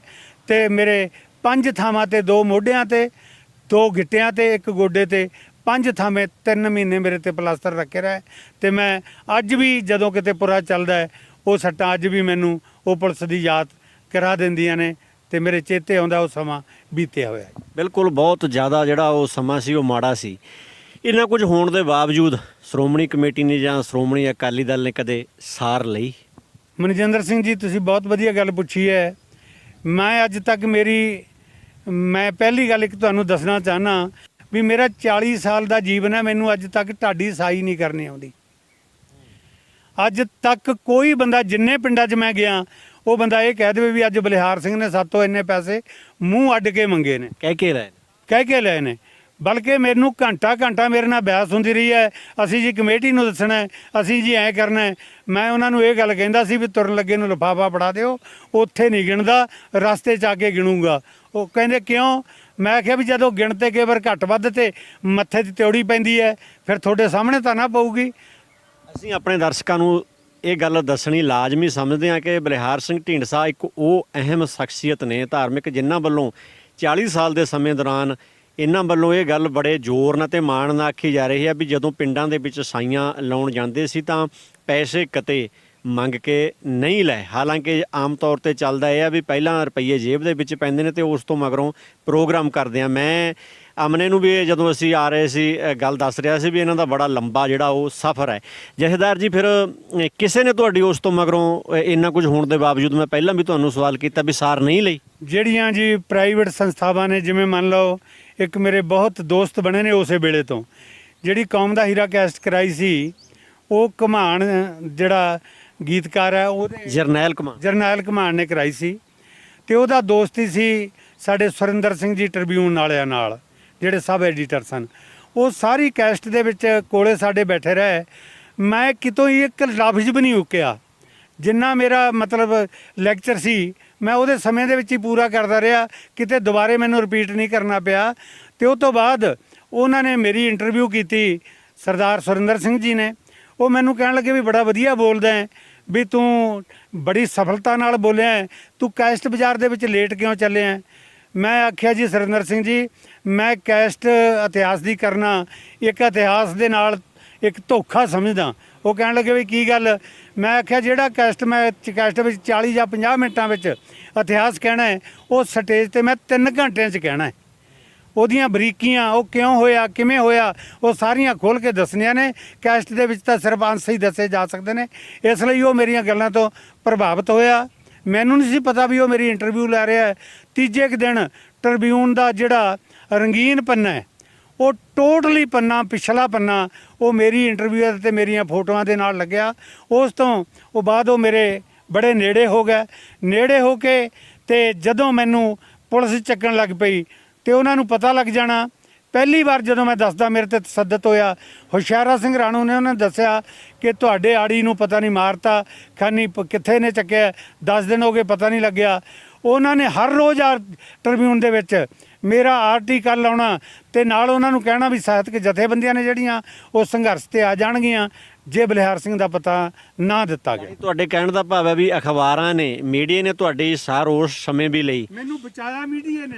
ਤੇ ਮੇਰੇ 5 ਥਾਵਾਂ ਤੇ 2 ਮੋਢਿਆਂ ਤੇ 2 ਗਿੱਟਿਆਂ ਤੇ 1 ਗੋਡੇ ਤੇ 5 ਥਾਵੇਂ 3 ਮਹੀਨੇ ਮੇਰੇ ਤੇ ਪਲਾਸਟਰ ਰੱਖੇ ਰਿਹਾ ਤੇ ਮੈਂ ਅੱਜ ਵੀ ਜਦੋਂ ਕਿਤੇ ਪੁਰਾ ਚੱਲਦਾ ਹੈ ਉਹ ਸੱਟਾਂ ਅੱਜ ਵੀ ਮੈਨੂੰ ਉਹ ਪੁਲਿਸ ਦੀ ਯਾਦ ਕਰਾ ਦਿੰਦੀਆਂ ਨੇ ਤੇ ਮੇਰੇ ਚੇਤੇ ਆਉਂਦਾ ਉਹ ਸਮਾਂ ਬੀਤਿਆ ਹੋਇਆ ਹੈ। ਬਿਲਕੁਲ ਬਹੁਤ ਜ਼ਿਆਦਾ ਜਿਹੜਾ ਉਹ ਸਮਾਂ ਸੀ ਉਹ ਮਾੜਾ ਸੀ। ਇੰਨਾ ਕੁਝ ਹੋਣ ਦੇ ਬਾਵਜੂਦ ਸ਼੍ਰੋਮਣੀ ਕਮੇਟੀ ਨੇ ਜਾਂ ਸ਼੍ਰੋਮਣੀ ਅਕਾਲੀ ਦਲ ਨੇ ਕਦੇ ਸਾਰ ਲਈ? ਮਨਜਿੰਦਰ ਸਿੰਘ ਜੀ, ਤੁਸੀਂ ਬਹੁਤ ਵਧੀਆ ਗੱਲ ਪੁੱਛੀ ਹੈ। ਮੈਂ ਅੱਜ ਤੱਕ ਮੈਂ ਪਹਿਲੀ ਗੱਲ ਇੱਕ ਤੁਹਾਨੂੰ ਦੱਸਣਾ ਚਾਹਨਾ ਵੀ ਮੇਰਾ 40 ਸਾਲ ਦਾ ਜੀਵਨ ਹੈ, ਮੈਨੂੰ ਅੱਜ ਤੱਕ ਢਾਡੀ ਸਾਈ ਨਹੀਂ ਕਰਨੀ ਆਉਂਦੀ। ਅੱਜ ਤੱਕ ਕੋਈ ਬੰਦਾ, ਜਿੰਨੇ ਪਿੰਡਾਂ 'ਚ ਮੈਂ ਗਿਆ, ਉਹ ਬੰਦਾ ਇਹ ਕਹਿ ਦੇਵੇ ਵੀ ਅੱਜ ਬਲਿਹਾਰ ਸਿੰਘ ਨੇ ਸਾਤੋਂ ਇੰਨੇ ਪੈਸੇ ਮੂੰਹ ਅੱਡ ਕੇ ਮੰਗੇ ਨੇ, ਕਹਿ ਕੇ ਲਏ ਨੇ। ਬਲਕਿ ਮੈਨੂੰ ਘੰਟਾ ਮੇਰੇ ਨਾਲ ਬਹਿਸ ਹੁੰਦੀ ਰਹੀ ਹੈ, ਅਸੀਂ ਜੀ ਕਮੇਟੀ ਨੂੰ ਦੱਸਣਾ ਹੈ, ਅਸੀਂ ਜੀ ਐਂ ਕਰਨਾ ਹੈ। ਮੈਂ ਉਹਨਾਂ ਨੂੰ ਇਹ ਗੱਲ ਕਹਿੰਦਾ ਸੀ ਵੀ ਤੁਰਨ ਲੱਗੇ ਨੂੰ ਲਿਫਾਫਾ ਫੜਾ ਦਿਓ, ਉੱਥੇ ਨਹੀਂ ਗਿਣਦਾ, ਰਸਤੇ 'ਚ ਆ ਕੇ ਗਿਣੂਗਾ। ਉਹ ਕਹਿੰਦੇ ਕਿਉਂ? ਮੈਂ ਆਖਿਆ ਵੀ ਜਦੋਂ ਗਿਣਤੇ ਕਈ ਵਾਰ ਘੱਟ ਵੱਧ ਤੇ ਮੱਥੇ 'ਤੇ ਤਿਉੜੀ ਪੈਂਦੀ ਹੈ, ਫਿਰ ਤੁਹਾਡੇ ਸਾਹਮਣੇ ਤਾਂ ਨਾ ਪਊਗੀ। ਅਸੀਂ ਆਪਣੇ ਦਰਸ਼ਕਾਂ ਨੂੰ ਇਹ ਗੱਲ ਦੱਸਣੀ ਲਾਜ਼ਮੀ ਸਮਝਦੇ ਹਾਂ ਕਿ ਬਲਿਹਾਰ ਸਿੰਘ ਢੀਂਡਸਾ ਇੱਕ ਉਹ ਅਹਿਮ ਸ਼ਖਸੀਅਤ ਨੇ ਧਾਰਮਿਕ, ਜਿਨ੍ਹਾਂ ਵੱਲੋਂ 40 ਸਾਲ ਦੇ ਸਮੇਂ ਦੌਰਾਨ ਇਹਨਾਂ ਵੱਲੋਂ ਇਹ ਗੱਲ ਬੜੇ ਜ਼ੋਰ ਨਾਲ ਤੇ ਮਾਣ ਨਾਲ ਆਖੀ ਜਾ ਰਹੀ ਹੈ ਵੀ ਜਦੋਂ ਪਿੰਡਾਂ ਦੇ ਵਿੱਚ ਸਾਈਆਂ ਲਾਉਣ ਜਾਂਦੇ ਸੀ ਤਾਂ ਪੈਸੇ ਕਿਤੇ ਮੰਗ ਕੇ ਨਹੀਂ ਲਏ। ਹਾਲਾਂਕਿ ਆਮ ਤੌਰ ਤੇ ਚੱਲਦਾ ਇਹ ਆ ਵੀ ਪਹਿਲਾਂ ਰੁਪਈਏ ਜੇਬ ਦੇ ਵਿੱਚ ਪੈਂਦੇ ਨੇ ਤੇ ਉਸ ਤੋਂ ਮਗਰੋਂ ਪ੍ਰੋਗਰਾਮ ਕਰਦੇ ਆ। ਮੈਂ ਅਮਨੇ ਨੂੰ ਵੀ ਜਦੋਂ ਅਸੀਂ ਆ ਰਹੇ ਸੀ ਗੱਲ ਦੱਸ ਰਿਹਾ ਸੀ ਵੀ ਇਹਨਾਂ ਦਾ ਬੜਾ ਲੰਬਾ ਜਿਹੜਾ ਉਹ ਸਫ਼ਰ ਹੈ। ਜਥੇਦਾਰ ਜੀ, ਫਿਰ ਕਿਸੇ ਨੇ ਤੁਹਾਡੀ ਉਸ ਤੋਂ ਮਗਰੋਂ ਇੰਨਾ ਕੁਝ ਹੋਣ ਦੇ ਬਾਵਜੂਦ, ਮੈਂ ਪਹਿਲਾਂ ਵੀ ਤੁਹਾਨੂੰ ਸਵਾਲ ਕੀਤਾ, ਵੀ ਸਾਰ ਨਹੀਂ ਲਈ? ਜਿਹੜੀਆਂ ਜੀ ਪ੍ਰਾਈਵੇਟ ਸੰਸਥਾਵਾਂ ਨੇ, ਜਿਵੇਂ ਮੰਨ ਲਓ ਇੱਕ ਮੇਰੇ ਬਹੁਤ ਦੋਸਤ ਬਣੇ ਨੇ ਉਸੇ ਵੇਲੇ ਤੋਂ, ਜਿਹੜੀ ਕੌਮ ਦਾ ਹੀਰਾ ਕੈਸਟ ਕਰਾਈ ਸੀ, ਉਹ ਘਮਾਣ ਜਿਹੜਾ ਗੀਤਕਾਰ ਹੈ ਉਹਦੇ ਜਰਨੈਲ ਘਮਾਣ ਨੇ ਕਰਾਈ ਸੀ ਤੇ ਉਹਦਾ ਦੋਸਤੀ ਸੀ ਸਾਡੇ ਸੁਰਿੰਦਰ ਸਿੰਘ ਜੀ ਟ੍ਰਿਬਿਊਨ ਵਾਲਿਆਂ ਨਾਲ, ਜਿਹੜੇ ਸਬ ਐਡੀਟਰ ਸਨ। ਉਹ ਸਾਰੀ ਕੈਸਟ ਦੇ ਵਿੱਚ ਕੋਲੇ ਸਾਡੇ ਬੈਠੇ ਰਹੇ। ਮੈਂ ਕਿਤੋਂ ਇੱਕ ਲਫ਼ਜ਼ ਵੀ ਨਹੀਂ ਉਕਿਆ। ਜਿੰਨਾ ਮੇਰਾ ਮਤਲਬ ਲੈਕਚਰ ਸੀ ਮੈਂ ਉਹਦੇ ਸਮੇਂ ਦੇ ਵਿੱਚ ਹੀ ਪੂਰਾ ਕਰਦਾ ਰਿਹਾ, ਕਿਤੇ ਦੁਬਾਰੇ ਮੈਨੂੰ ਰਿਪੀਟ ਨਹੀਂ ਕਰਨਾ ਪਿਆ। ਤੇ ਉਹ ਤੋਂ ਬਾਅਦ ਉਹਨਾਂ ਨੇ ਮੇਰੀ ਇੰਟਰਵਿਊ ਕੀਤੀ, ਸਰਦਾਰ ਸੁਰਿੰਦਰ ਸਿੰਘ ਜੀ ਨੇ। ਉਹ ਮੈਨੂੰ ਕਹਿਣ ਲੱਗੇ ਵੀ ਬੜਾ ਵਧੀਆ ਬੋਲਦਾ ਹੈ, ਵੀ ਤੂੰ ਬੜੀ ਸਫਲਤਾ ਨਾਲ ਬੋਲਿਆ ਹੈ, ਤੂੰ ਕੈਸਟ ਬਾਜ਼ਾਰ ਦੇ ਵਿੱਚ ਲੇਟ ਕਿਉਂ ਚੱਲਿਆ? ਮੈਂ ਆਖਿਆ ਜੀ ਸੁਰਿੰਦਰ ਸਿੰਘ ਜੀ, ਮੈਂ ਕੈਸਟ ਇਤਿਹਾਸ ਦੀ ਕਰਨਾ ਇੱਕ ਇਤਿਹਾਸ ਦੇ ਨਾਲ ਇੱਕ ਧੋਖਾ ਸਮਝਦਾ। ਉਹ ਕਹਿਣ ਲੱਗੇ ਵੀ ਕੀ ਗੱਲ? ਮੈਂ ਆਖਿਆ ਜਿਹੜਾ ਕੈਸਟ ਵਿੱਚ 40 ਜਾਂ 50 ਮਿੰਟਾਂ ਵਿੱਚ ਇਤਿਹਾਸ ਕਹਿਣਾ ਹੈ, ਉਹ ਸਟੇਜ ਤੇ ਮੈਂ 3 ਘੰਟਿਆਂ 'ਚ ਕਹਿਣਾ ਹੈ। ਉਹਦੀਆਂ ਬਰੀਕੀਆਂ, ਉਹ ਕਿਉਂ ਹੋਇਆ, ਕਿਵੇਂ ਹੋਇਆ, ਉਹ ਸਾਰੀਆਂ ਖੋਲ੍ਹ ਕੇ ਦੱਸਣੀਆਂ ਨੇ। ਕੈਸਟ ਦੇ ਵਿੱਚ ਤਾਂ ਸਿਰਫ ਅੰਸ਼ ਹੀ ਦੱਸੇ ਜਾ ਸਕਦੇ ਨੇ। ਇਸ ਲਈ ਉਹ ਮੇਰੀਆਂ ਗੱਲਾਂ ਤੋਂ ਪ੍ਰਭਾਵਿਤ ਹੋਇਆ। ਮੈਨੂੰ ਨਹੀਂ ਸੀ ਪਤਾ ਵੀ ਉਹ ਮੇਰੀ ਇੰਟਰਵਿਊ ਲੈ ਰਿਹਾ ਹੈ। ਤੀਜੇ ਕੁ ਦਿਨ ਟ੍ਰਿਬਿਊਨ ਦਾ ਜਿਹੜਾ ਰੰਗੀਨ ਪੰਨਾ ਹੈ, ਉਹ ਟੋਟਲੀ ਪੰਨਾ, ਪਿਛਲਾ ਪੰਨਾ, ਉਹ ਮੇਰੀ ਇੰਟਰਵਿਊ ਤੇ ਮੇਰੀਆਂ ਫੋਟੋਆਂ ਦੇ ਨਾਲ ਲੱਗਿਆ। ਉਸ ਤੋਂ ਉਹ ਬਾਅਦ ਉਹ ਮੇਰੇ ਬੜੇ ਨੇੜੇ ਹੋ ਗਏ। ਨੇੜੇ ਹੋ ਕੇ ਤੇ ਜਦੋਂ ਮੈਨੂੰ ਪੁਲਿਸ ਚੱਕਣ ਲੱਗ ਪਈ ਤੇ ਉਹਨਾਂ ਨੂੰ ਪਤਾ ਲੱਗ ਜਾਣਾ। ਪਹਿਲੀ ਵਾਰ ਜਦੋਂ ਮੈਂ ਦੱਸਦਾ ਮੇਰੇ ਤੇ ਤਸੱਦਦ ਹੋਇਆ, ਹੁਸ਼ਿਆਰਾ ਸਿੰਘ ਰਾਣੂ ਨੇ ਉਹਨਾਂ ਦੱਸਿਆ ਕਿ ਤੁਹਾਡੇ ਆੜੀ ਨੂੰ ਪਤਾ ਨਹੀਂ ਮਾਰਤਾ, ਖਾਨੀ ਕਿੱਥੇ ਨੇ ਚੱਕਿਆ, 10 ਦਿਨ ਹੋ ਗਏ ਪਤਾ ਨਹੀਂ ਲੱਗਿਆ। ਉਹਨਾਂ ਨੇ ਹਰ ਰੋਜ਼ ਟ੍ਰਿਬਿਊਨ ਦੇ ਵਿੱਚ ਮੇਰਾ ਆਰਟੀਕਲ ਲਾਉਣਾ ਤੇ ਨਾਲ ਉਹਨਾਂ ਨੂੰ ਕਹਿਣਾ ਵੀ ਸਾਹਿਤਕ ਜਥੇਬੰਦੀਆਂ ਨੇ ਜਿਹੜੀਆਂ ਉਹ ਸੰਘਰਸ਼ ਤੇ ਆ ਜਾਣਗੀਆਂ ਜੇ ਬਲਿਹਾਰ ਸਿੰਘ ਦਾ ਪਤਾ ਨਾ ਦਿੱਤਾ ਗਿਆ। ਤੁਹਾਡੇ ਕਹਿਣ ਦਾ ਭਾਵ ਹੈ ਵੀ ਅਖਬਾਰਾਂ ਨੇ, ਮੀਡੀਆ ਨੇ ਤੁਹਾਡੀ ਸਾਰ ਉਸ ਸਮੇਂ ਵੀ ਲਈ? ਮੈਨੂੰ ਬਚਾਇਆ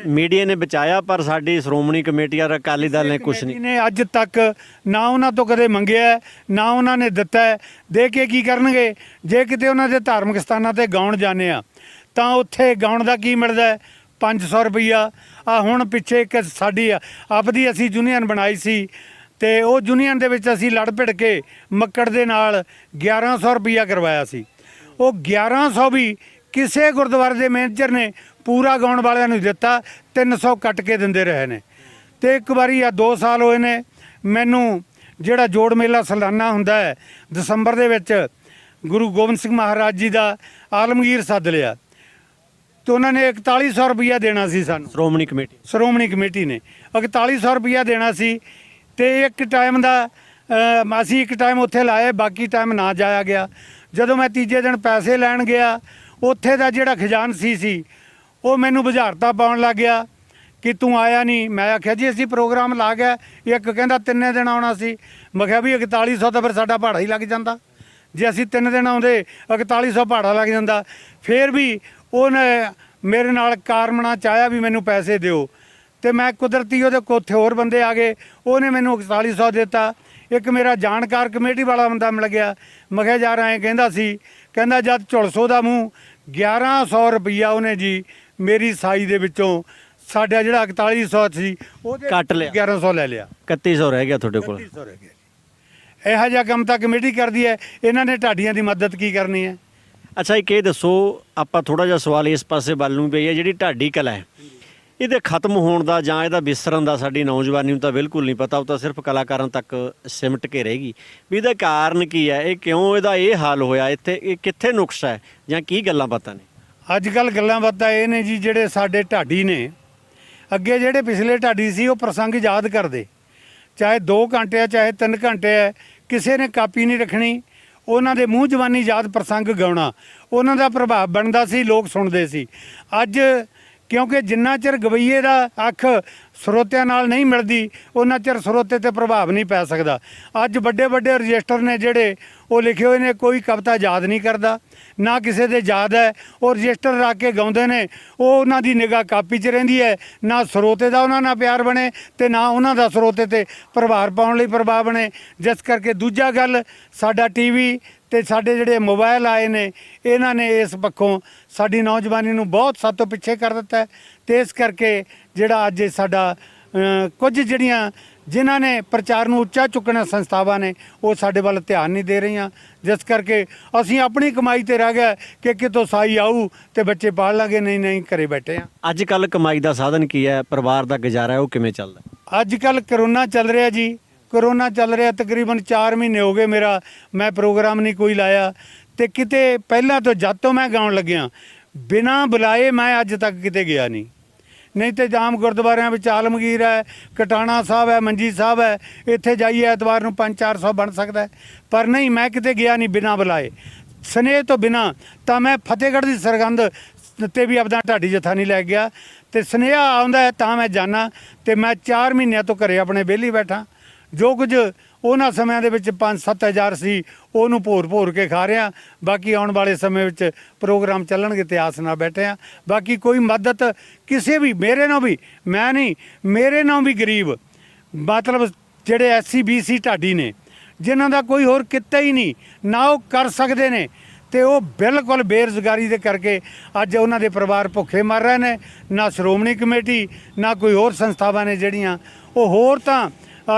ਮੀਡੀਆ ਨੇ ਬਚਾਇਆ, ਪਰ ਸਾਡੀ ਸ਼੍ਰੋਮਣੀ ਕਮੇਟੀ ਔਰ ਅਕਾਲੀ ਦਲ ਨੇ ਕੁਝ ਨਹੀਂ ਨੇ ਅੱਜ ਤੱਕ ਨਾ ਉਹਨਾਂ ਤੋਂ ਕਦੇ ਮੰਗਿਆ, ਨਾ ਉਹਨਾਂ ਨੇ ਦਿੱਤਾ। ਦੇ ਕੇ ਕੀ ਕਰਨਗੇ? ਜੇ ਕਿਤੇ ਉਹਨਾਂ ਦੇ ਧਾਰਮਿਕ ਸਥਾਨਾਂ ਤੇ ਗਾਉਣ ਜਾਂਦੇ ਆ ਤਾਂ ਉੱਥੇ ਗਾਉਣ ਦਾ ਕੀ ਮਿਲਦਾ? 500 ਰੁਪਈਆ। ਹੁਣ ਪਿੱਛੇ ਇੱਕ ਸਾਡੀ ਆਪਦੀ ਅਸੀਂ ਯੂਨੀਅਨ ਬਣਾਈ ਸੀ ਤੇ ਉਹ ਯੂਨੀਅਨ ਦੇ ਵਿੱਚ ਅਸੀਂ ਲੜ ਭਿੜ ਕੇ ਮੱਕੜ ਦੇ ਨਾਲ 1100 ਰੁਪਈਆ ਕਰਵਾਇਆ ਸੀ। ਉਹ 1100 ਵੀ ਕਿਸੇ ਗੁਰਦੁਆਰੇ ਦੇ ਮੈਨੇਜਰ ਨੇ ਪੂਰਾ ਗਾਉਣ ਵਾਲਿਆਂ ਨੂੰ ਦਿੱਤਾ, 300 ਕੱਟ ਕੇ ਦਿੰਦੇ ਰਹੇ ਨੇ। ਤੇ ਇੱਕ ਵਾਰੀ 2 ਸਾਲ ਹੋਏ ਨੇ ਮੈਨੂੰ ਜਿਹੜਾ ਜੋੜ ਮੇਲਾ ਸਾਲਾਨਾ ਹੁੰਦਾ ਹੈ ਦਸੰਬਰ ਦੇ ਵਿੱਚ, ਗੁਰੂ ਗੋਬਿੰਦ ਸਿੰਘ ਮਹਾਰਾਜ ਜੀ ਦਾ ਆਲਮਗੀਰ ਸੱਦ ਲਿਆ ਤੇ ਉਹਨਾਂ ਨੇ 4100 ਰੁਪਈਆ ਦੇਣਾ ਸੀ ਸਾਨੂੰ। ਸ਼੍ਰੋਮਣੀ ਕਮੇਟੀ ਨੇ 4100 ਰੁਪਈਆ ਦੇਣਾ ਸੀ ਤੇ ਇੱਕ ਟਾਈਮ ਦਾ ਅਸੀਂ ਇੱਕ ਟਾਈਮ ਉੱਥੇ ਲਾਏ, ਬਾਕੀ ਟਾਈਮ ਨਾ ਜਾਇਆ ਗਿਆ। ਜਦੋਂ ਮੈਂ ਤੀਜੇ ਦਿਨ ਪੈਸੇ ਲੈਣ ਗਿਆ, ਉੱਥੇ ਦਾ ਜਿਹੜਾ ਖਜ਼ਾਨਚੀ ਸੀ ਉਹ ਮੈਨੂੰ ਬੁਝਾਰਤਾਂ ਪਾਉਣ ਲੱਗ ਗਿਆ ਕਿ ਤੂੰ ਆਇਆ ਨਹੀਂ। ਮੈਂ ਆਖਿਆ ਜੀ ਅਸੀਂ ਪ੍ਰੋਗਰਾਮ ਲਾ ਗਿਆ। ਇੱਕ ਕਹਿੰਦਾ 3 ਦਿਨ ਆਉਣਾ ਸੀ। ਮੈਂ ਕਿਹਾ ਵੀ 4100 ਤਾਂ ਫਿਰ ਸਾਡਾ ਭਾੜਾ ਹੀ ਲੱਗ ਜਾਂਦਾ, ਜੇ ਅਸੀਂ 3 ਦਿਨ ਆਉਂਦੇ 4100 ਭਾੜਾ ਲੱਗ ਜਾਂਦਾ। ਫਿਰ ਵੀ ਉਹਨੇ ਮੇਰੇ ਨਾਲ ਕਾਰਮਣਾ ਚਾਹਿਆ ਵੀ ਮੈਨੂੰ ਪੈਸੇ ਦਿਓ ਤੇ ਮੈਂ ਕੁਦਰਤੀ ਉਹਦੇ ਕੋਲ ਉੱਥੇ ਹੋਰ ਬੰਦੇ ਆ ਗਏ, ਉਹਨੇ ਮੈਨੂੰ 4100 ਦਿੱਤਾ। ਇੱਕ ਮੇਰਾ ਜਾਣਕਾਰ ਕਮੇਟੀ ਵਾਲਾ ਬੰਦਾ ਮਿਲ ਗਿਆ, ਮੈਂ ਕਿਹਾ ਯਾਰ ਐਂ ਕਹਿੰਦਾ ਸੀ, ਕਹਿੰਦਾ ਜਦ ਝੁਲਸੋ ਦਾ ਮੂੰਹ 1100 ਰੁਪਈਆ ਉਹਨੇ ਜੀ ਮੇਰੀ ਸਾਈ ਦੇ ਵਿੱਚੋਂ ਸਾਡਾ ਜਿਹੜਾ 4100 ਸੀ ਉਹਦੇ ਕੱਟ ਲਿਆ। 1100 ਲੈ ਲਿਆ, 3100 ਰਹਿ ਗਿਆ ਤੁਹਾਡੇ ਕੋਲ। 3100 ਰਹਿ ਗਿਆ। ਇਹੋ ਜਿਹਾ ਕੰਮ ਤਾਂ ਕਮੇਟੀ ਕਰਦੀ ਹੈ, ਇਹਨਾਂ ਨੇ ਢਾਡੀਆਂ ਦੀ ਮਦਦ ਕੀ ਕਰਨੀ ਹੈ। ਅੱਛਾ, ਇੱਕ ਇਹ ਦੱਸੋ, ਆਪਾਂ ਥੋੜਾ ਜਿਹਾ ਸਵਾਲ ਇਸ ਪਾਸੇ ਵੱਲ ਨੂੰ ਪਈ ਹੈ, ਜਿਹੜੀ ਢਾਡੀ ਕਲਾ ਹੈ ਇਹਦੇ ਖਤਮ ਹੋਣ ਦਾ ਜਾਂ ਇਹਦਾ ਵਿਸਰਨ ਦਾ ਸਾਡੀ ਨੌਜਵਾਨੀ ਨੂੰ ਤਾਂ ਬਿਲਕੁਲ ਨਹੀਂ ਪਤਾ, ਉਹ ਤਾਂ ਸਿਰਫ ਕਲਾਕਾਰਾਂ ਤੱਕ ਸਿਮਟ ਕੇ ਰਹੇਗੀ। ਵੀ ਇਹਦਾ ਕਾਰਨ ਕੀ ਹੈ, ਇਹ ਕਿਉਂ ਇਹਦਾ ਇਹ ਹਾਲ ਹੋਇਆ, ਇੱਥੇ ਇਹ ਕਿੱਥੇ ਨੁਕਸ ਹੈ ਜਾਂ ਕੀ ਗੱਲਾਂ ਬਾਤਾਂ ਨੇ? ਅੱਜ ਕੱਲ੍ਹ ਗੱਲਾਂ ਬਾਤਾਂ ਇਹ ਨੇ ਜੀ, ਜਿਹੜੇ ਸਾਡੇ ਢਾਡੀ ਨੇ, ਅੱਗੇ ਜਿਹੜੇ ਪਿਛਲੇ ਢਾਡੀ ਸੀ ਉਹ ਪ੍ਰਸੰਗ ਯਾਦ ਕਰਦੇ, ਚਾਹੇ 2 ਘੰਟੇ ਆ ਚਾਹੇ 3 ਘੰਟੇ ਆ, ਕਿਸੇ ਨੇ ਕਾਪੀ ਨਹੀਂ ਰੱਖਣੀ, ਉਹਨਾਂ ਦੇ ਮੂੰਹ ਜ਼ਬਾਨੀ ਯਾਦ ਪ੍ਰਸੰਗ ਗਾਉਣਾ, ਉਹਨਾਂ ਦਾ ਪ੍ਰਭਾਵ ਬਣਦਾ ਸੀ, ਲੋਕ ਸੁਣਦੇ ਸੀ। ਅੱਜ ਕਿਉਂਕਿ ਜਿੰਨਾ ਚਿਰ ਗਵਈਏ ਦਾ ਅੱਖ ਸਰੋਤਿਆਂ ਨਾਲ ਨਹੀਂ ਮਿਲਦੀ, ਉਹਨਾਂ ਚਿਰ ਸਰੋਤੇ ਤੇ ਪ੍ਰਭਾਵ ਨਹੀਂ ਪੈ ਸਕਦਾ। ਅੱਜ ਵੱਡੇ ਵੱਡੇ ਰਜਿਸਟਰ ਨੇ ਜਿਹੜੇ ਉਹ ਲਿਖੇ ਹੋਏ ਨੇ, ਕੋਈ ਕਵਿਤਾ ਯਾਦ ਨਹੀਂ ਕਰਦਾ, ਨਾ ਕਿਸੇ ਦੇ ਯਾਦ ਹੈ, ਉਹ ਰਜਿਸਟਰ ਰੱਖ ਕੇ ਗਾਉਂਦੇ ਨੇ, ਉਹ ਉਹਨਾਂ ਦੀ ਨਿਗਾਹ ਕਾਪੀ 'ਚ ਰਹਿੰਦੀ ਹੈ, ਨਾ ਸਰੋਤੇ ਦਾ ਉਹਨਾਂ ਨਾਲ ਪਿਆਰ ਬਣੇ ਤੇ ਨਾ ਉਹਨਾਂ ਦਾ ਸਰੋਤੇ ਤੇ ਪ੍ਰਭਾਵ ਪਾਉਣ ਲਈ ਪ੍ਰਭਾਵ ਬਣੇ। ਜਿਸ ਕਰਕੇ ਦੂਜਾ ਗੱਲ, ਸਾਡਾ ਟੀਵੀ ਤੇ ਸਾਡੇ ਜਿਹੜੇ ਮੋਬਾਈਲ ਆਏ ਨੇ, ਇਹਨਾਂ ਨੇ ਇਸ ਪੱਖੋਂ ਸਾਡੀ ਨੌਜਵਾਨੀ ਨੂੰ ਬਹੁਤ ਸਾਡੇ ਤੋਂ ਪਿੱਛੇ ਕਰ ਦਿੱਤਾ ਹੈ। ਤੇ ਇਸ ਕਰਕੇ ਜਿਹੜਾ ਅੱਜ ਸਾਡਾ ਕੁਝ ਜਿਹੜੀਆਂ ਜਿਨ੍ਹਾਂ ਨੇ ਪ੍ਰਚਾਰ ਨੂੰ ਉੱਚਾ ਚੁੱਕਣਾ ਸੰਸਥਾਵਾਂ ਨੇ, ਉਹ ਸਾਡੇ ਵੱਲ ਧਿਆਨ ਨਹੀਂ ਦੇ ਰਹੀਆਂ, ਜਿਸ ਕਰਕੇ ਅਸੀਂ ਆਪਣੀ ਕਮਾਈ ਤੇ ਰਹਿ ਗਏ ਕਿ ਕਿਤੋਂ ਸਾਈ ਆਊ ਤੇ ਬੱਚੇ ਪਾਲ ਲਾਂਗੇ, ਨਹੀਂ ਘਰੇ ਬੈਠੇ ਆ। ਅੱਜ ਕੱਲ ਕਮਾਈ ਦਾ ਸਾਧਨ ਕੀ ਹੈ, ਪਰਿਵਾਰ ਦਾ ਗੁਜ਼ਾਰਾ ਹੈ ਉਹ ਕਿਵੇਂ ਚੱਲਦਾ? ਅੱਜ ਕੱਲ ਕਰੋਨਾ ਚੱਲ ਰਿਹਾ ਜੀ, ਕਰੋਨਾ ਚੱਲ ਰਿਹਾ, ਤਕਰੀਬਨ 4 ਮਹੀਨੇ ਹੋ ਗਏ ਮੈਂ ਪ੍ਰੋਗਰਾਮ ਨਹੀਂ ਕੋਈ ਲਾਇਆ। ਤੇ ਕਿਤੇ ਪਹਿਲਾਂ ਤੋਂ ਜਦ ਤੋਂ ਮੈਂ ਗਾਉਣ ਲੱਗਿਆ, ਬਿਨਾਂ ਬੁਲਾਏ ਮੈਂ ਅੱਜ ਤੱਕ ਕਿਤੇ ਗਿਆ ਨਹੀਂ ਤੇ ਆਮ ਗੁਰਦੁਆਰਿਆਂ ਵਿੱਚ ਆਲਮਗੀਰ ਹੈ, ਕਟਾਣਾ ਸਾਹਿਬ ਹੈ, ਮੰਜੀ ਸਾਹਿਬ ਹੈ, ਇੱਥੇ ਜਾਈਏ ਐਤਵਾਰ ਨੂੰ 500-400 ਬਣ ਸਕਦਾ, ਪਰ ਨਹੀਂ, ਮੈਂ ਕਿਤੇ ਗਿਆ ਨਹੀਂ ਬਿਨਾਂ ਬੁਲਾਏ। ਸਨੇਹ ਤੋਂ ਬਿਨਾਂ ਤਾਂ ਮੈਂ ਫਤਿਹਗੜ੍ਹ ਦੀ ਸਰਗੰਧ ਤੇ ਵੀ ਆਪਣਾ ਢਾਡੀ ਜਥਾ ਨਹੀਂ ਲੈ ਗਿਆ, ਤੇ ਸੁਨੇਹਾ ਆਉਂਦਾ ਤਾਂ ਮੈਂ ਜਾਣਾ। ਤੇ ਮੈਂ 4 ਮਹੀਨਿਆਂ ਤੋਂ ਘਰੇ ਆਪਣੇ ਵਿਹਲੀ ਬੈਠਾ, ਜੋ ਕੁਝ ਉਹਨਾਂ ਸਮਿਆਂ ਦੇ ਵਿੱਚ 5-7 ਹਜ਼ਾਰ ਸੀ ਉਹਨੂੰ ਭੋਰ ਕੇ ਖਾ ਰਿਹਾ। ਬਾਕੀ ਆਉਣ ਵਾਲੇ ਸਮੇਂ ਵਿੱਚ ਪ੍ਰੋਗਰਾਮ ਚੱਲਣਗੇ ਤੇ ਆਸ ਨਾਲ ਬੈਠੇ ਆ। ਬਾਕੀ ਕੋਈ ਮਦਦ ਕਿਸੇ ਵੀ, ਮੇਰੇ ਨਾਲ ਵੀ, ਮੈਂ ਨਹੀਂ, ਮੇਰੇ ਨਾਲ ਵੀ ਗਰੀਬ, ਮਤਲਬ ਜਿਹੜੇ SC BC ਢਾਡੀ ਨੇ, ਜਿਨ੍ਹਾਂ ਦਾ ਕੋਈ ਹੋਰ ਕਿੱਤਾ ਹੀ ਨਹੀਂ, ਨਾ ਉਹ ਕਰ ਸਕਦੇ ਨੇ, ਤੇ ਉਹ ਬਿਲਕੁਲ ਬੇਰੁਜ਼ਗਾਰੀ ਦੇ ਕਰਕੇ ਅੱਜ ਉਹਨਾਂ ਦੇ ਪਰਿਵਾਰ ਭੁੱਖੇ ਮਰ ਰਹੇ ਨੇ। ਨਾ ਸ਼੍ਰੋਮਣੀ ਕਮੇਟੀ ਨਾ ਕੋਈ ਹੋਰ ਸੰਸਥਾਵਾਂ ਨੇ ਜਿਹੜੀਆਂ, ਉਹ ਹੋਰ ਤਾਂ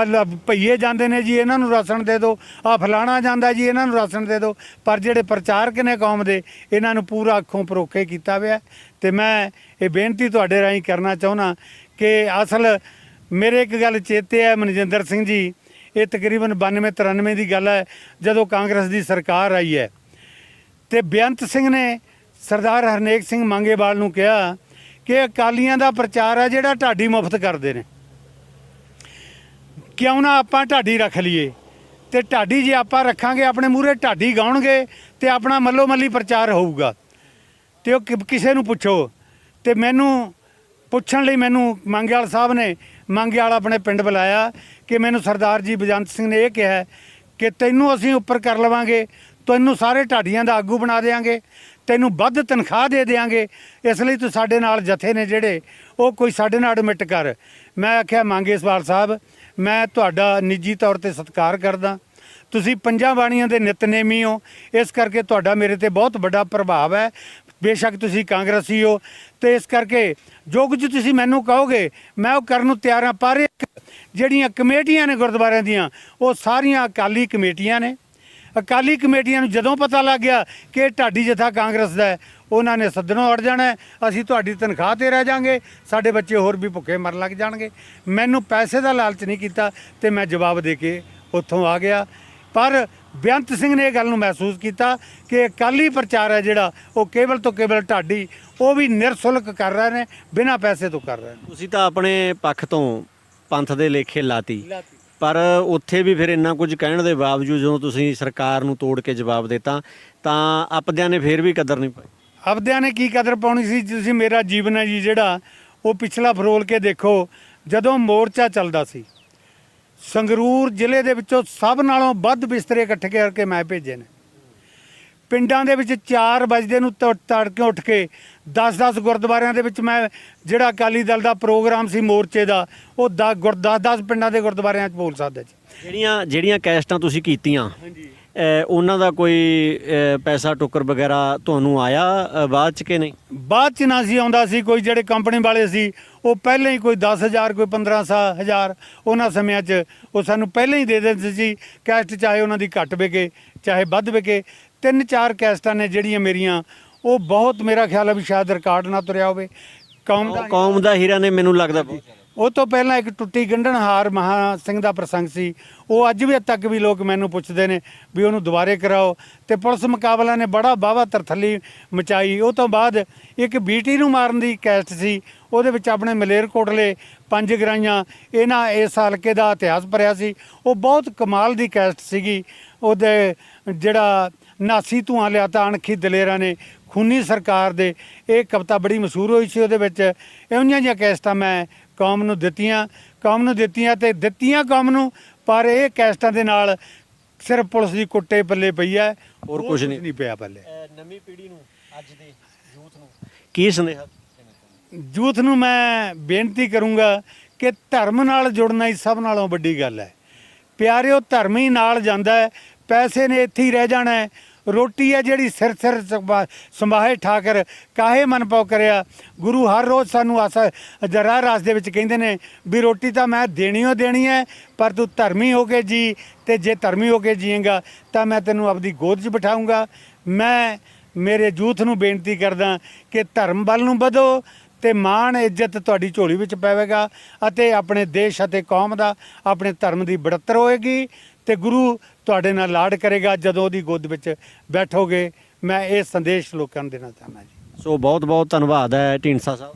ਭਈਏ ਜਾਂਦੇ ਨੇ ਜੀ ਇਹਨਾਂ ਨੂੰ ਰਾਸ਼ਨ ਦੇ ਦਿਓ, ਆ ਫਲਾਣਾ ਜਾਂਦਾ ਜੀ ਇਹਨਾਂ ਨੂੰ ਰਾਸ਼ਨ ਦੇ ਦਿਓ, ਪਰ ਜਿਹੜੇ ਪ੍ਰਚਾਰਕ ਨੇ ਕੌਮ ਦੇ, ਇਹਨਾਂ ਨੂੰ ਪੂਰਾ ਅੱਖੋਂ ਪਰੋਖੇ ਕੀਤਾ ਹੋਇਆ। ਤੇ ਮੈਂ ਇਹ ਬੇਨਤੀ ਤੁਹਾਡੇ ਰਾਹੀਂ ਕਰਨਾ ਚਾਹੁੰਦਾ ਕਿ ਅਸਲ ਮੇਰੇ ਇੱਕ ਗੱਲ ਚੇਤੇ ਹੈ, ਮਨਜਿੰਦਰ ਸਿੰਘ ਜੀ, ਇਹ ਤਕਰੀਬਨ 92-93 ਦੀ ਗੱਲ ਹੈ, ਜਦੋਂ ਕਾਂਗਰਸ ਦੀ ਸਰਕਾਰ ਆਈ ਹੈ ਤੇ ਬੇਅੰਤ ਸਿੰਘ ਨੇ ਸਰਦਾਰ ਹਰਨੇਕ ਸਿੰਘ ਮੰਗੇਵਾਲ ਨੂੰ ਕਿਹਾ ਕਿ ਅਕਾਲੀਆਂ ਦਾ ਪ੍ਰਚਾਰ ਹੈ ਜਿਹੜਾ ਢਾਡੀ ਮੁਫਤ ਕਰਦੇ ਨੇ, ਕਿਉਂ ਨਾ ਆਪਾਂ ਢਾਡੀ ਰੱਖ ਲਈਏ। ਤੇ ਢਾਡੀ ਜੇ ਆਪਾਂ ਰੱਖਾਂਗੇ, ਆਪਣੇ ਮੂਹਰੇ ਢਾਡੀ ਗਾਉਣਗੇ ਤੇ ਆਪਣਾ ਮੱਲੋ ਮੱਲੀ ਪ੍ਰਚਾਰ ਹੋਊਗਾ। ਤੇ ਉਹ ਕਿਸੇ ਨੂੰ ਪੁੱਛੋ, ਤੇ ਮੈਨੂੰ ਪੁੱਛਣ ਲਈ ਮੈਨੂੰ ਮੰਗੇਵਾਲ ਸਾਹਿਬ ਨੇ, ਮੰਗੇਵਾਲ ਆਪਣੇ ਪਿੰਡ ਬੁਲਾਇਆ ਕਿ ਮੈਨੂੰ ਸਰਦਾਰ ਜੀ ਬੇਅੰਤ ਸਿੰਘ ਨੇ ਇਹ ਕਿਹਾ ਕਿ ਤੈਨੂੰ ਅਸੀਂ ਉੱਪਰ ਕਰ ਲਵਾਂਗੇ, ਤੈਨੂੰ ਸਾਰੇ ਢਾਡੀਆਂ ਦਾ ਆਗੂ ਬਣਾ ਦੇਵਾਂਗੇ, ਤੈਨੂੰ ਵੱਧ ਤਨਖਾਹ ਦੇ ਦੇਵਾਂਗੇ, ਇਸ ਲਈ ਤੂੰ ਸਾਡੇ ਨਾਲ ਜਥੇ ਨੇ ਜਿਹੜੇ ਉਹ ਕੋਈ ਸਾਡੇ ਨਾਲ ਐਡਮਿਟ ਕਰ। ਮੈਂ ਆਖਿਆ ਮੰਗੇਵਾਲ ਸਾਹਿਬ, ਮੈਂ ਤੁਹਾਡਾ ਨਿੱਜੀ ਤੌਰ ਤੇ ਸਤਿਕਾਰ ਕਰਦਾ, ਤੁਸੀਂ 5 ਬਾਣੀਆਂ ਦੇ ਨਿਤਨੇਮੀ ਹੋ, ਇਸ ਕਰਕੇ ਤੁਹਾਡਾ ਮੇਰੇ ਤੇ ਬਹੁਤ ਵੱਡਾ ਪ੍ਰਭਾਵ ਹੈ, ਬੇਸ਼ੱਕ ਤੁਸੀਂ ਕਾਂਗਰਸੀ ਹੋ, ਤੇ ਇਸ ਕਰਕੇ ਜੋ ਕੁਝ ਤੁਸੀਂ ਮੈਨੂੰ ਕਹੋਗੇ ਮੈਂ ਉਹ ਕਰਨ ਨੂੰ ਤਿਆਰ ਹਾਂ। ਪਰ ਜਿਹੜੀਆਂ ਕਮੇਟੀਆਂ ਨੇ ਗੁਰਦੁਆਰਿਆਂ ਦੀਆਂ, ਉਹ ਸਾਰੀਆਂ ਅਕਾਲੀ ਕਮੇਟੀਆਂ ਨੇ। ਅਕਾਲੀ ਕਮੇਟੀਆਂ ਨੂੰ ਜਦੋਂ ਪਤਾ ਲੱਗ ਗਿਆ ਕਿ ਢਾਡੀ ਜਥਾ ਕਾਂਗਰਸ ਦਾ ਹੈ, ਉਹਨਾਂ ਨੇ ਸੱਦਣੋਂ ਅੜ ਜਾਣਾ, ਅਸੀਂ ਤੁਹਾਡੀ ਤਨਖਾਹ ਤੇ ਰਹਿ ਜਾਾਂਗੇ, ਸਾਡੇ ਬੱਚੇ ਹੋਰ ਵੀ ਭੁੱਖੇ ਮਰਨ ਲੱਗ ਜਾਣਗੇ। ਮੈਨੂੰ ਪੈਸੇ ਦਾ ਲਾਲਚ ਨਹੀਂ ਕੀਤਾ ਤੇ ਮੈਂ ਜਵਾਬ ਦੇ ਕੇ ਉੱਥੋਂ ਆ ਗਿਆ। ਪਰ ਬੇਅੰਤ ਸਿੰਘ ਨੇ ਇਹ ਗੱਲ ਨੂੰ ਮਹਿਸੂਸ ਕੀਤਾ ਕਿ ਅਕਾਲੀ ਪ੍ਰਚਾਰ ਹੈ ਜਿਹੜਾ, ਉਹ ਕੇਵਲ ਤੋਂ ਕੇਵਲ ਢਾਡੀ ਉਹ ਵੀ ਨਿਰਸ਼ੁਲਕ ਕਰ ਰਹੇ ਨੇ, ਬਿਨਾਂ ਪੈਸੇ ਤੋਂ ਕਰ ਰਹੇ ਨੇ। ਤੁਸੀਂ ਤਾਂ ਆਪਣੇ ਪੱਖ ਤੋਂ ਪੰਥ ਦੇ ਲੇਖੇ ਲਾਤੀ, ਪਰ ਉੱਥੇ ਵੀ ਫਿਰ ਇੰਨਾ ਕੁਝ ਕਹਿਣ ਦੇ ਬਾਵਜੂਦ ਜਦੋਂ ਤੁਸੀਂ ਸਰਕਾਰ ਨੂੰ ਤੋੜ ਕੇ ਜਵਾਬ ਦਿੱਤਾ ਤਾਂ ਆਪਦਿਆਂ ਨੇ ਫਿਰ ਵੀ ਕਦਰ ਨਹੀਂ ਪਾਈ। ਆਪਦਿਆਂ ਨੇ ਕੀ ਕਦਰ ਪਾਉਣੀ ਸੀ? ਤੁਸੀਂ ਮੇਰਾ ਜੀਵਨ ਹੈ ਜੀ ਜਿਹੜਾ, ਉਹ ਪਿਛਲਾ ਫਰੋਲ ਕੇ ਦੇਖੋ। ਜਦੋਂ ਮੋਰਚਾ ਚੱਲਦਾ ਸੀ, ਸੰਗਰੂਰ ਜ਼ਿਲ੍ਹੇ ਦੇ ਵਿੱਚੋਂ ਸਭ ਨਾਲੋਂ ਵੱਧ ਬਿਸਤਰੇ ਇਕੱਠੇ ਕਰਕੇ ਮੈਂ ਭੇਜੇ ਨੇ। ਪਿੰਡਾਂ ਦੇ ਵਿੱਚ 4 ਵਜੇ ਨੂੰ ਤੜਕੇ ਉੱਠ ਕੇ 10-10 ਗੁਰਦੁਆਰਿਆਂ ਦੇ ਵਿੱਚ ਮੈਂ ਜਿਹੜਾ ਅਕਾਲੀ ਦਲ ਦਾ ਪ੍ਰੋਗਰਾਮ ਸੀ ਮੋਰਚੇ ਦਾ, ਉਹ 10-10 ਪਿੰਡਾਂ ਦੇ ਗੁਰਦੁਆਰਿਆਂ 'ਚ ਬੋਲ ਸਕਦਾ ਜੀ। ਜਿਹੜੀਆਂ ਕੈਸਟਾਂ ਤੁਸੀਂ ਕੀਤੀਆਂ ਉਹਨਾਂ ਦਾ ਕੋਈ ਪੈਸਾ ਟੁੱਕਰ ਵਗੈਰਾ ਤੁਹਾਨੂੰ ਆਇਆ ਬਾਅਦ ਚ ਕਿ ਨਹੀਂ? ਬਾਅਦ ਚ ਨਾ ਸੀ ਆਉਂਦਾ ਸੀ। ਕੋਈ ਜਿਹੜੇ ਕੰਪਨੀ ਵਾਲੇ ਸੀ ਉਹ ਪਹਿਲਾਂ ਹੀ ਕੋਈ 10,000 ਕੋਈ 15,000 ਉਹਨਾਂ ਸਮਿਆਂ 'ਚ ਉਹ ਸਾਨੂੰ ਪਹਿਲਾਂ ਹੀ ਦੇ ਦਿੰਦੇ ਸੀ ਕੈਸਟ, ਚਾਹੇ ਉਹਨਾਂ ਦੀ ਘੱਟ ਵਿਕੇ ਚਾਹੇ ਵੱਧ ਵਿਕੇ। 3-4 ਕੈਸਟਾਂ ਨੇ ਜਿਹੜੀਆਂ ਮੇਰੀਆਂ, ਉਹ ਬਹੁਤ, ਮੇਰਾ ਖਿਆਲ ਹੈ ਵੀ ਸ਼ਾਇਦ ਰਿਕਾਰਡ ਨਾ ਤੁਰਿਆ ਹੋਵੇ। ਕੌਮ ਦਾ ਹੀਰਾ ਨੇ ਮੈਨੂੰ ਲੱਗਦਾ ਉਹ ਤੋਂ ਪਹਿਲਾਂ ਇੱਕ ਟੁੱਟੀ ਗੰਢਣ ਹਾਰ ਮਹਾ ਸਿੰਘ ਦਾ ਪ੍ਰਸੰਗ ਸੀ, ਉਹ ਅੱਜ ਵੀ ਤੱਕ ਵੀ ਲੋਕ ਮੈਨੂੰ ਪੁੱਛਦੇ ਨੇ ਵੀ ਉਹਨੂੰ ਦੁਬਾਰੇ ਕਰਾਓ। ਤੇ ਪੁਲਿਸ ਮੁਕਾਬਲਾ ਨੇ ਬੜਾ ਵਾਹਵਾ ਤਰਥੱਲੀ ਮਚਾਈ। ਉਹ ਤੋਂ ਬਾਅਦ ਇੱਕ ਬੀਟੀ ਨੂੰ ਮਾਰਨ ਦੀ ਕੈਸਟ ਸੀ, ਉਹਦੇ ਵਿੱਚ ਆਪਣੇ ਮਲੇਰਕੋਟਲੇ 5 ਗਰਾਈਆਂ ਇਹਨਾਂ ਇਸ ਹਲਕੇ ਦਾ ਇਤਿਹਾਸ ਭਰਿਆ ਸੀ। ਉਹ ਬਹੁਤ ਕਮਾਲ ਦੀ ਕੈਸਟ ਸੀਗੀ। ਉਹਦੇ ਜਿਹੜਾ ਨਾਸੀ ਧੂਆਂ ਲਿਆ ਤਾਂ ਅਣਖੀ ਦਲੇਰਾਂ ਨੇ ਖੂਨੀ ਸਰਕਾਰ ਦੇ, ਇਹ ਕਵਿਤਾ ਬੜੀ ਮਸ਼ਹੂਰ ਹੋਈ ਸੀ। ਉਹਦੇ ਵਿੱਚ ਇਹੋ ਜਿਹੀਆਂ ਕੈਸਟਾਂ ਮੈਂ ਕੌਮ ਨੂੰ ਦਿੱਤੀਆਂ ਤੇ ਦਿੱਤੀਆਂ ਕੌਮ ਨੂੰ, ਪਰ ਇਹ ਕੈਸਟਾਂ ਦੇ ਨਾਲ ਸਿਰਫ ਪੁਲਿਸ ਦੀ ਕੁੱਟੇ ਪੱਲੇ ਪਈ ਹੈ, ਹੋਰ ਕੁਝ ਨਹੀਂ ਪਿਆ ਪੱਲੇ। ਨਵੀਂ ਪੀੜ੍ਹੀ ਨੂੰ, ਅੱਜ ਦੇ ਯੂਥ ਨੂੰ ਕੀ ਸੁਨੇਹਾ? ਯੂਥ ਨੂੰ ਮੈਂ ਬੇਨਤੀ ਕਰੂੰਗਾ ਕਿ ਧਰਮ ਨਾਲ ਜੁੜਨਾ ਹੀ ਸਭ ਨਾਲੋਂ ਵੱਡੀ ਗੱਲ ਹੈ। ਪਿਆਰਿਓ, ਧਰਮ ਹੀ ਨਾਲ ਜਾਂਦਾ ਹੈ, ਪੈਸੇ ਨੇ ਇੱਥੇ ਹੀ ਰਹਿ ਜਾਣਾ ਹੈ। ਰੋਟੀ ਹੈ ਜਿਹੜੀ ਸਿਰ ਸੰਭਾਹੇ ਠਾਕਰ ਕਾਹੇ ਮਨ ਪਾਉ ਕਰਿਆ। ਗੁਰੂ ਹਰ ਰੋਜ਼ ਸਾਨੂੰ ਰਾਹ ਰਾਸ ਦੇ ਵਿੱਚ ਕਹਿੰਦੇ ਨੇ ਵੀ ਰੋਟੀ ਤਾਂ ਮੈਂ ਦੇਣੀ ਹੈ, ਪਰ ਤੂੰ ਧਰਮੀ ਹੋ ਕੇ ਜੀ, ਤੇ ਜੇ ਧਰਮੀ ਹੋ ਕੇ ਜੀਏਗਾ ਤਾਂ ਮੈਂ ਤੈਨੂੰ ਆਪਦੀ ਗੋਦ 'ਚ ਬਿਠਾਊਂਗਾ। ਮੈਂ ਮੇਰੇ ਯੂਥ ਨੂੰ ਬੇਨਤੀ ਕਰਦਾ ਕਿ ਧਰਮ ਵੱਲ ਨੂੰ ਵਧੋ ਤੇ ਮਾਣ ਇੱਜ਼ਤ ਤੁਹਾਡੀ ਝੋਲੀ ਵਿੱਚ ਪਵੇਗਾ, ਅਤੇ ਆਪਣੇ ਦੇਸ਼ ਅਤੇ ਕੌਮ ਦਾ, ਆਪਣੇ ਧਰਮ ਦੀ ਬੜਤਰ ਹੋਏਗੀ, ਤੇ ਗੁਰੂ ਤੁਹਾਡੇ ਨਾਲ ਲਾਡ ਕਰੇਗਾ ਜਦੋਂ ਉਹਦੀ ਗੋਦ ਵਿੱਚ ਬੈਠੋਗੇ। ਮੈਂ ਇਹ ਸੰਦੇਸ਼ ਲੋਕਾਂ ਨੂੰ ਦੇਣਾ ਚਾਹੁੰਦਾ ਜੀ। ਸੋ ਬਹੁਤ ਬਹੁਤ ਧੰਨਵਾਦ ਹੈ ਢੀਂਡਸਾ ਸਾਹਿਬ।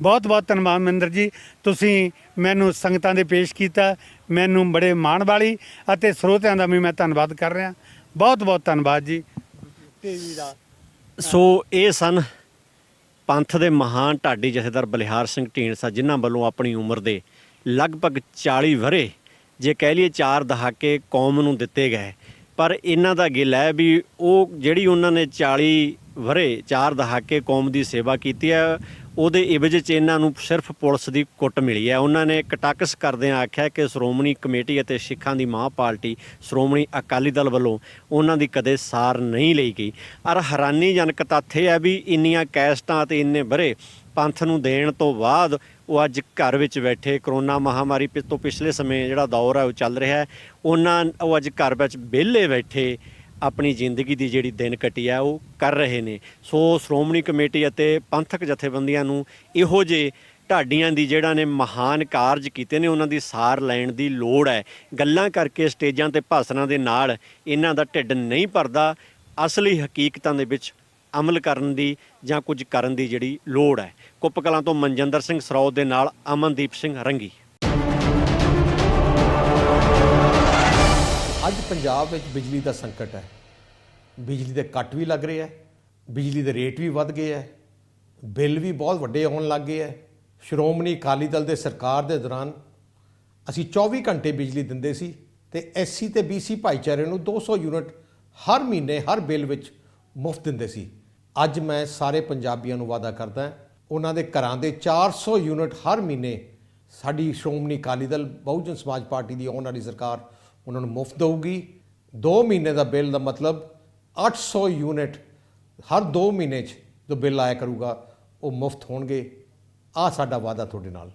ਬਹੁਤ ਬਹੁਤ ਧੰਨਵਾਦ ਮਹਿੰਦਰ ਜੀ, ਤੁਸੀਂ ਮੈਨੂੰ ਸੰਗਤਾਂ ਦੇ ਪੇਸ਼ ਕੀਤਾ, ਮੈਨੂੰ ਬੜੇ ਮਾਣ ਵਾਲੀ, ਅਤੇ ਸਰੋਤਿਆਂ ਦਾ ਵੀ ਮੈਂ ਧੰਨਵਾਦ ਕਰ ਰਿਹਾ। ਬਹੁਤ ਬਹੁਤ ਧੰਨਵਾਦ ਜੀ। ਸੋ ਇਹ ਸਨ ਪੰਥ ਦੇ ਮਹਾਨ ਢਾਡੀ ਜਥੇਦਾਰ ਬਲਿਹਾਰ ਸਿੰਘ ਢੀਂਡਸਾ, ਜਿਨ੍ਹਾਂ ਵੱਲੋਂ ਆਪਣੀ ਉਮਰ ਦੇ ਲਗਭਗ 40 ਵਰ੍ਹੇ, ਜੇ ਕਹਿ ਲਈਏ 4 ਦਹਾਕੇ ਕੌਮ ਨੂੰ ਦਿੱਤੇ ਗਏ, ਪਰ ਇਹਨਾਂ ਦਾ ਗਿਲ ਹੈ ਵੀ ਉਹ ਜਿਹੜੀ ਉਹਨਾਂ ਨੇ 40 ਵਰ੍ਹੇ 4 ਦਹਾਕੇ ਕੌਮ ਦੀ ਸੇਵਾ ਕੀਤੀ ਹੈ, ਉਹਦੇ ਇਵਜ਼ 'ਚ ਇਹਨਾਂ ਨੂੰ ਸਿਰਫ ਪੁਲਿਸ ਦੀ ਕੁੱਟ ਮਿਲੀ ਹੈ। ਉਹਨਾਂ ਨੇ ਕਟਾਕਸ ਕਰਦਿਆਂ ਆਖਿਆ ਕਿ ਸ਼੍ਰੋਮਣੀ ਕਮੇਟੀ ਅਤੇ ਸਿੱਖਾਂ ਦੀ ਮਾਂ ਪਾਰਟੀ ਸ਼੍ਰੋਮਣੀ ਅਕਾਲੀ ਦਲ ਵੱਲੋਂ ਉਹਨਾਂ ਦੀ ਕਦੇ ਸਾਰ ਨਹੀਂ ਲਈ ਗਈ। ਔਰ ਹੈਰਾਨੀਜਨਕ ਤੱਥ ਇਹ ਹੈ ਵੀ ਇੰਨੀਆਂ ਕੈਸਟਾਂ ਅਤੇ ਇੰਨੇ ਵਰ੍ਹੇ ਪੰਥ ਨੂੰ ਦੇਣ ਤੋਂ ਬਾਅਦ ਉਹ ਅੱਜ ਘਰ ਵਿੱਚ ਬੈਠੇ, ਕਰੋਨਾ ਮਹਾਮਾਰੀ ਤੋਂ ਪਿਛਲੇ ਸਮੇਂ ਜਿਹੜਾ ਦੌਰ ਹੈ ਉਹ ਚੱਲ ਰਿਹਾ ਹੈ, ਉਹ ਅੱਜ ਘਰ ਵਿੱਚ ਵਿਹਲੇ ਬੈਠੇ ਆਪਣੀ ਜ਼ਿੰਦਗੀ ਦੀ ਜਿਹੜੀ ਦਿਨ ਕੱਟੀ ਹੈ ਉਹ ਕਰ ਰਹੇ ਨੇ। ਸੋ ਸ਼੍ਰੋਮਣੀ ਕਮੇਟੀ ਅਤੇ ਪੰਥਕ ਜਥੇਬੰਦੀਆਂ ਨੂੰ ਇਹੋ ਜਿਹੇ ਢਾਡੀਆਂ ਦੀ ਜਿਹੜਾ ਨੇ ਮਹਾਨ ਕਾਰਜ ਕੀਤੇ ਨੇ, ਉਹਨਾਂ ਦੀ ਸਾਰ ਲੈਣ ਦੀ ਲੋੜ ਹੈ। ਗੱਲਾਂ ਕਰਕੇ ਸਟੇਜਾਂ ਤੇ ਭਾਸ਼ਣਾਂ ਦੇ ਨਾਲ ਇਹਨਾਂ ਦਾ ਢਿੱਡ ਨਹੀਂ ਭਰਦਾ। ਅਸਲੀ ਹਕੀਕਤਾਂ ਦੇ ਵਿੱਚ ਅਮਲ ਕਰਨ ਦੀ ਜਾਂ ਕੁਝ ਕਰਨ ਦੀ ਜਿਹੜੀ ਲੋੜ ਹੈ। ਕੁੱਪ ਕਲਾਂ ਤੋਂ ਮਨਜਿੰਦਰ ਸਿੰਘ ਸਰੌਦ ਦੇ ਨਾਲ ਅਮਨਦੀਪ ਸਿੰਘ ਰੰਗੀ। ਅੱਜ ਪੰਜਾਬ ਵਿੱਚ ਬਿਜਲੀ ਦਾ ਸੰਕਟ ਹੈ। ਬਿਜਲੀ ਦੇ ਕੱਟ ਵੀ ਲੱਗ ਰਹੇ ਹੈ, ਬਿਜਲੀ ਦੇ ਰੇਟ ਵੀ ਵੱਧ ਗਏ ਹੈ, ਬਿੱਲ ਵੀ ਬਹੁਤ ਵੱਡੇ ਆਉਣ ਲੱਗ ਗਏ ਹੈ। ਸ਼੍ਰੋਮਣੀ ਅਕਾਲੀ ਦਲ ਦੇ ਸਰਕਾਰ ਦੇ ਦੌਰਾਨ ਅਸੀਂ 24 ਘੰਟੇ ਬਿਜਲੀ ਦਿੰਦੇ ਸੀ ਤੇ ਐਸਸੀ ਤੇ ਬੀਸੀ ਭਾਈਚਾਰੇ ਨੂੰ 200 ਯੂਨਿਟ ਹਰ ਮਹੀਨੇ ਹਰ ਬਿੱਲ ਵਿੱਚ ਮੁਫਤ ਦਿੰਦੇ ਸੀ। ਅੱਜ ਮੈਂ ਸਾਰੇ ਪੰਜਾਬੀਆਂ ਨੂੰ ਵਾਅਦਾ ਕਰਦਾ, ਉਹਨਾਂ ਦੇ ਘਰਾਂ ਦੇ 400 ਯੂਨਿਟ ਹਰ ਮਹੀਨੇ ਸਾਡੀ ਸ਼੍ਰੋਮਣੀ ਅਕਾਲੀ ਦਲ ਬਹੁਜਨ ਸਮਾਜ ਪਾਰਟੀ ਦੀ ਆਉਣ ਵਾਲੀ ਸਰਕਾਰ ਉਹਨਾਂ ਨੂੰ ਮੁਫਤ ਦੇਊਗੀ। 2 ਮਹੀਨੇ ਦਾ ਬਿੱਲ ਦਾ ਮਤਲਬ 800 ਯੂਨਿਟ ਹਰ 2 ਮਹੀਨੇ 'ਚ ਜੋ ਬਿੱਲ ਆਇਆ ਕਰੂਗਾ ਉਹ ਮੁਫਤ ਹੋਣਗੇ। ਆਹ ਸਾਡਾ ਵਾਅਦਾ ਤੁਹਾਡੇ ਨਾਲ।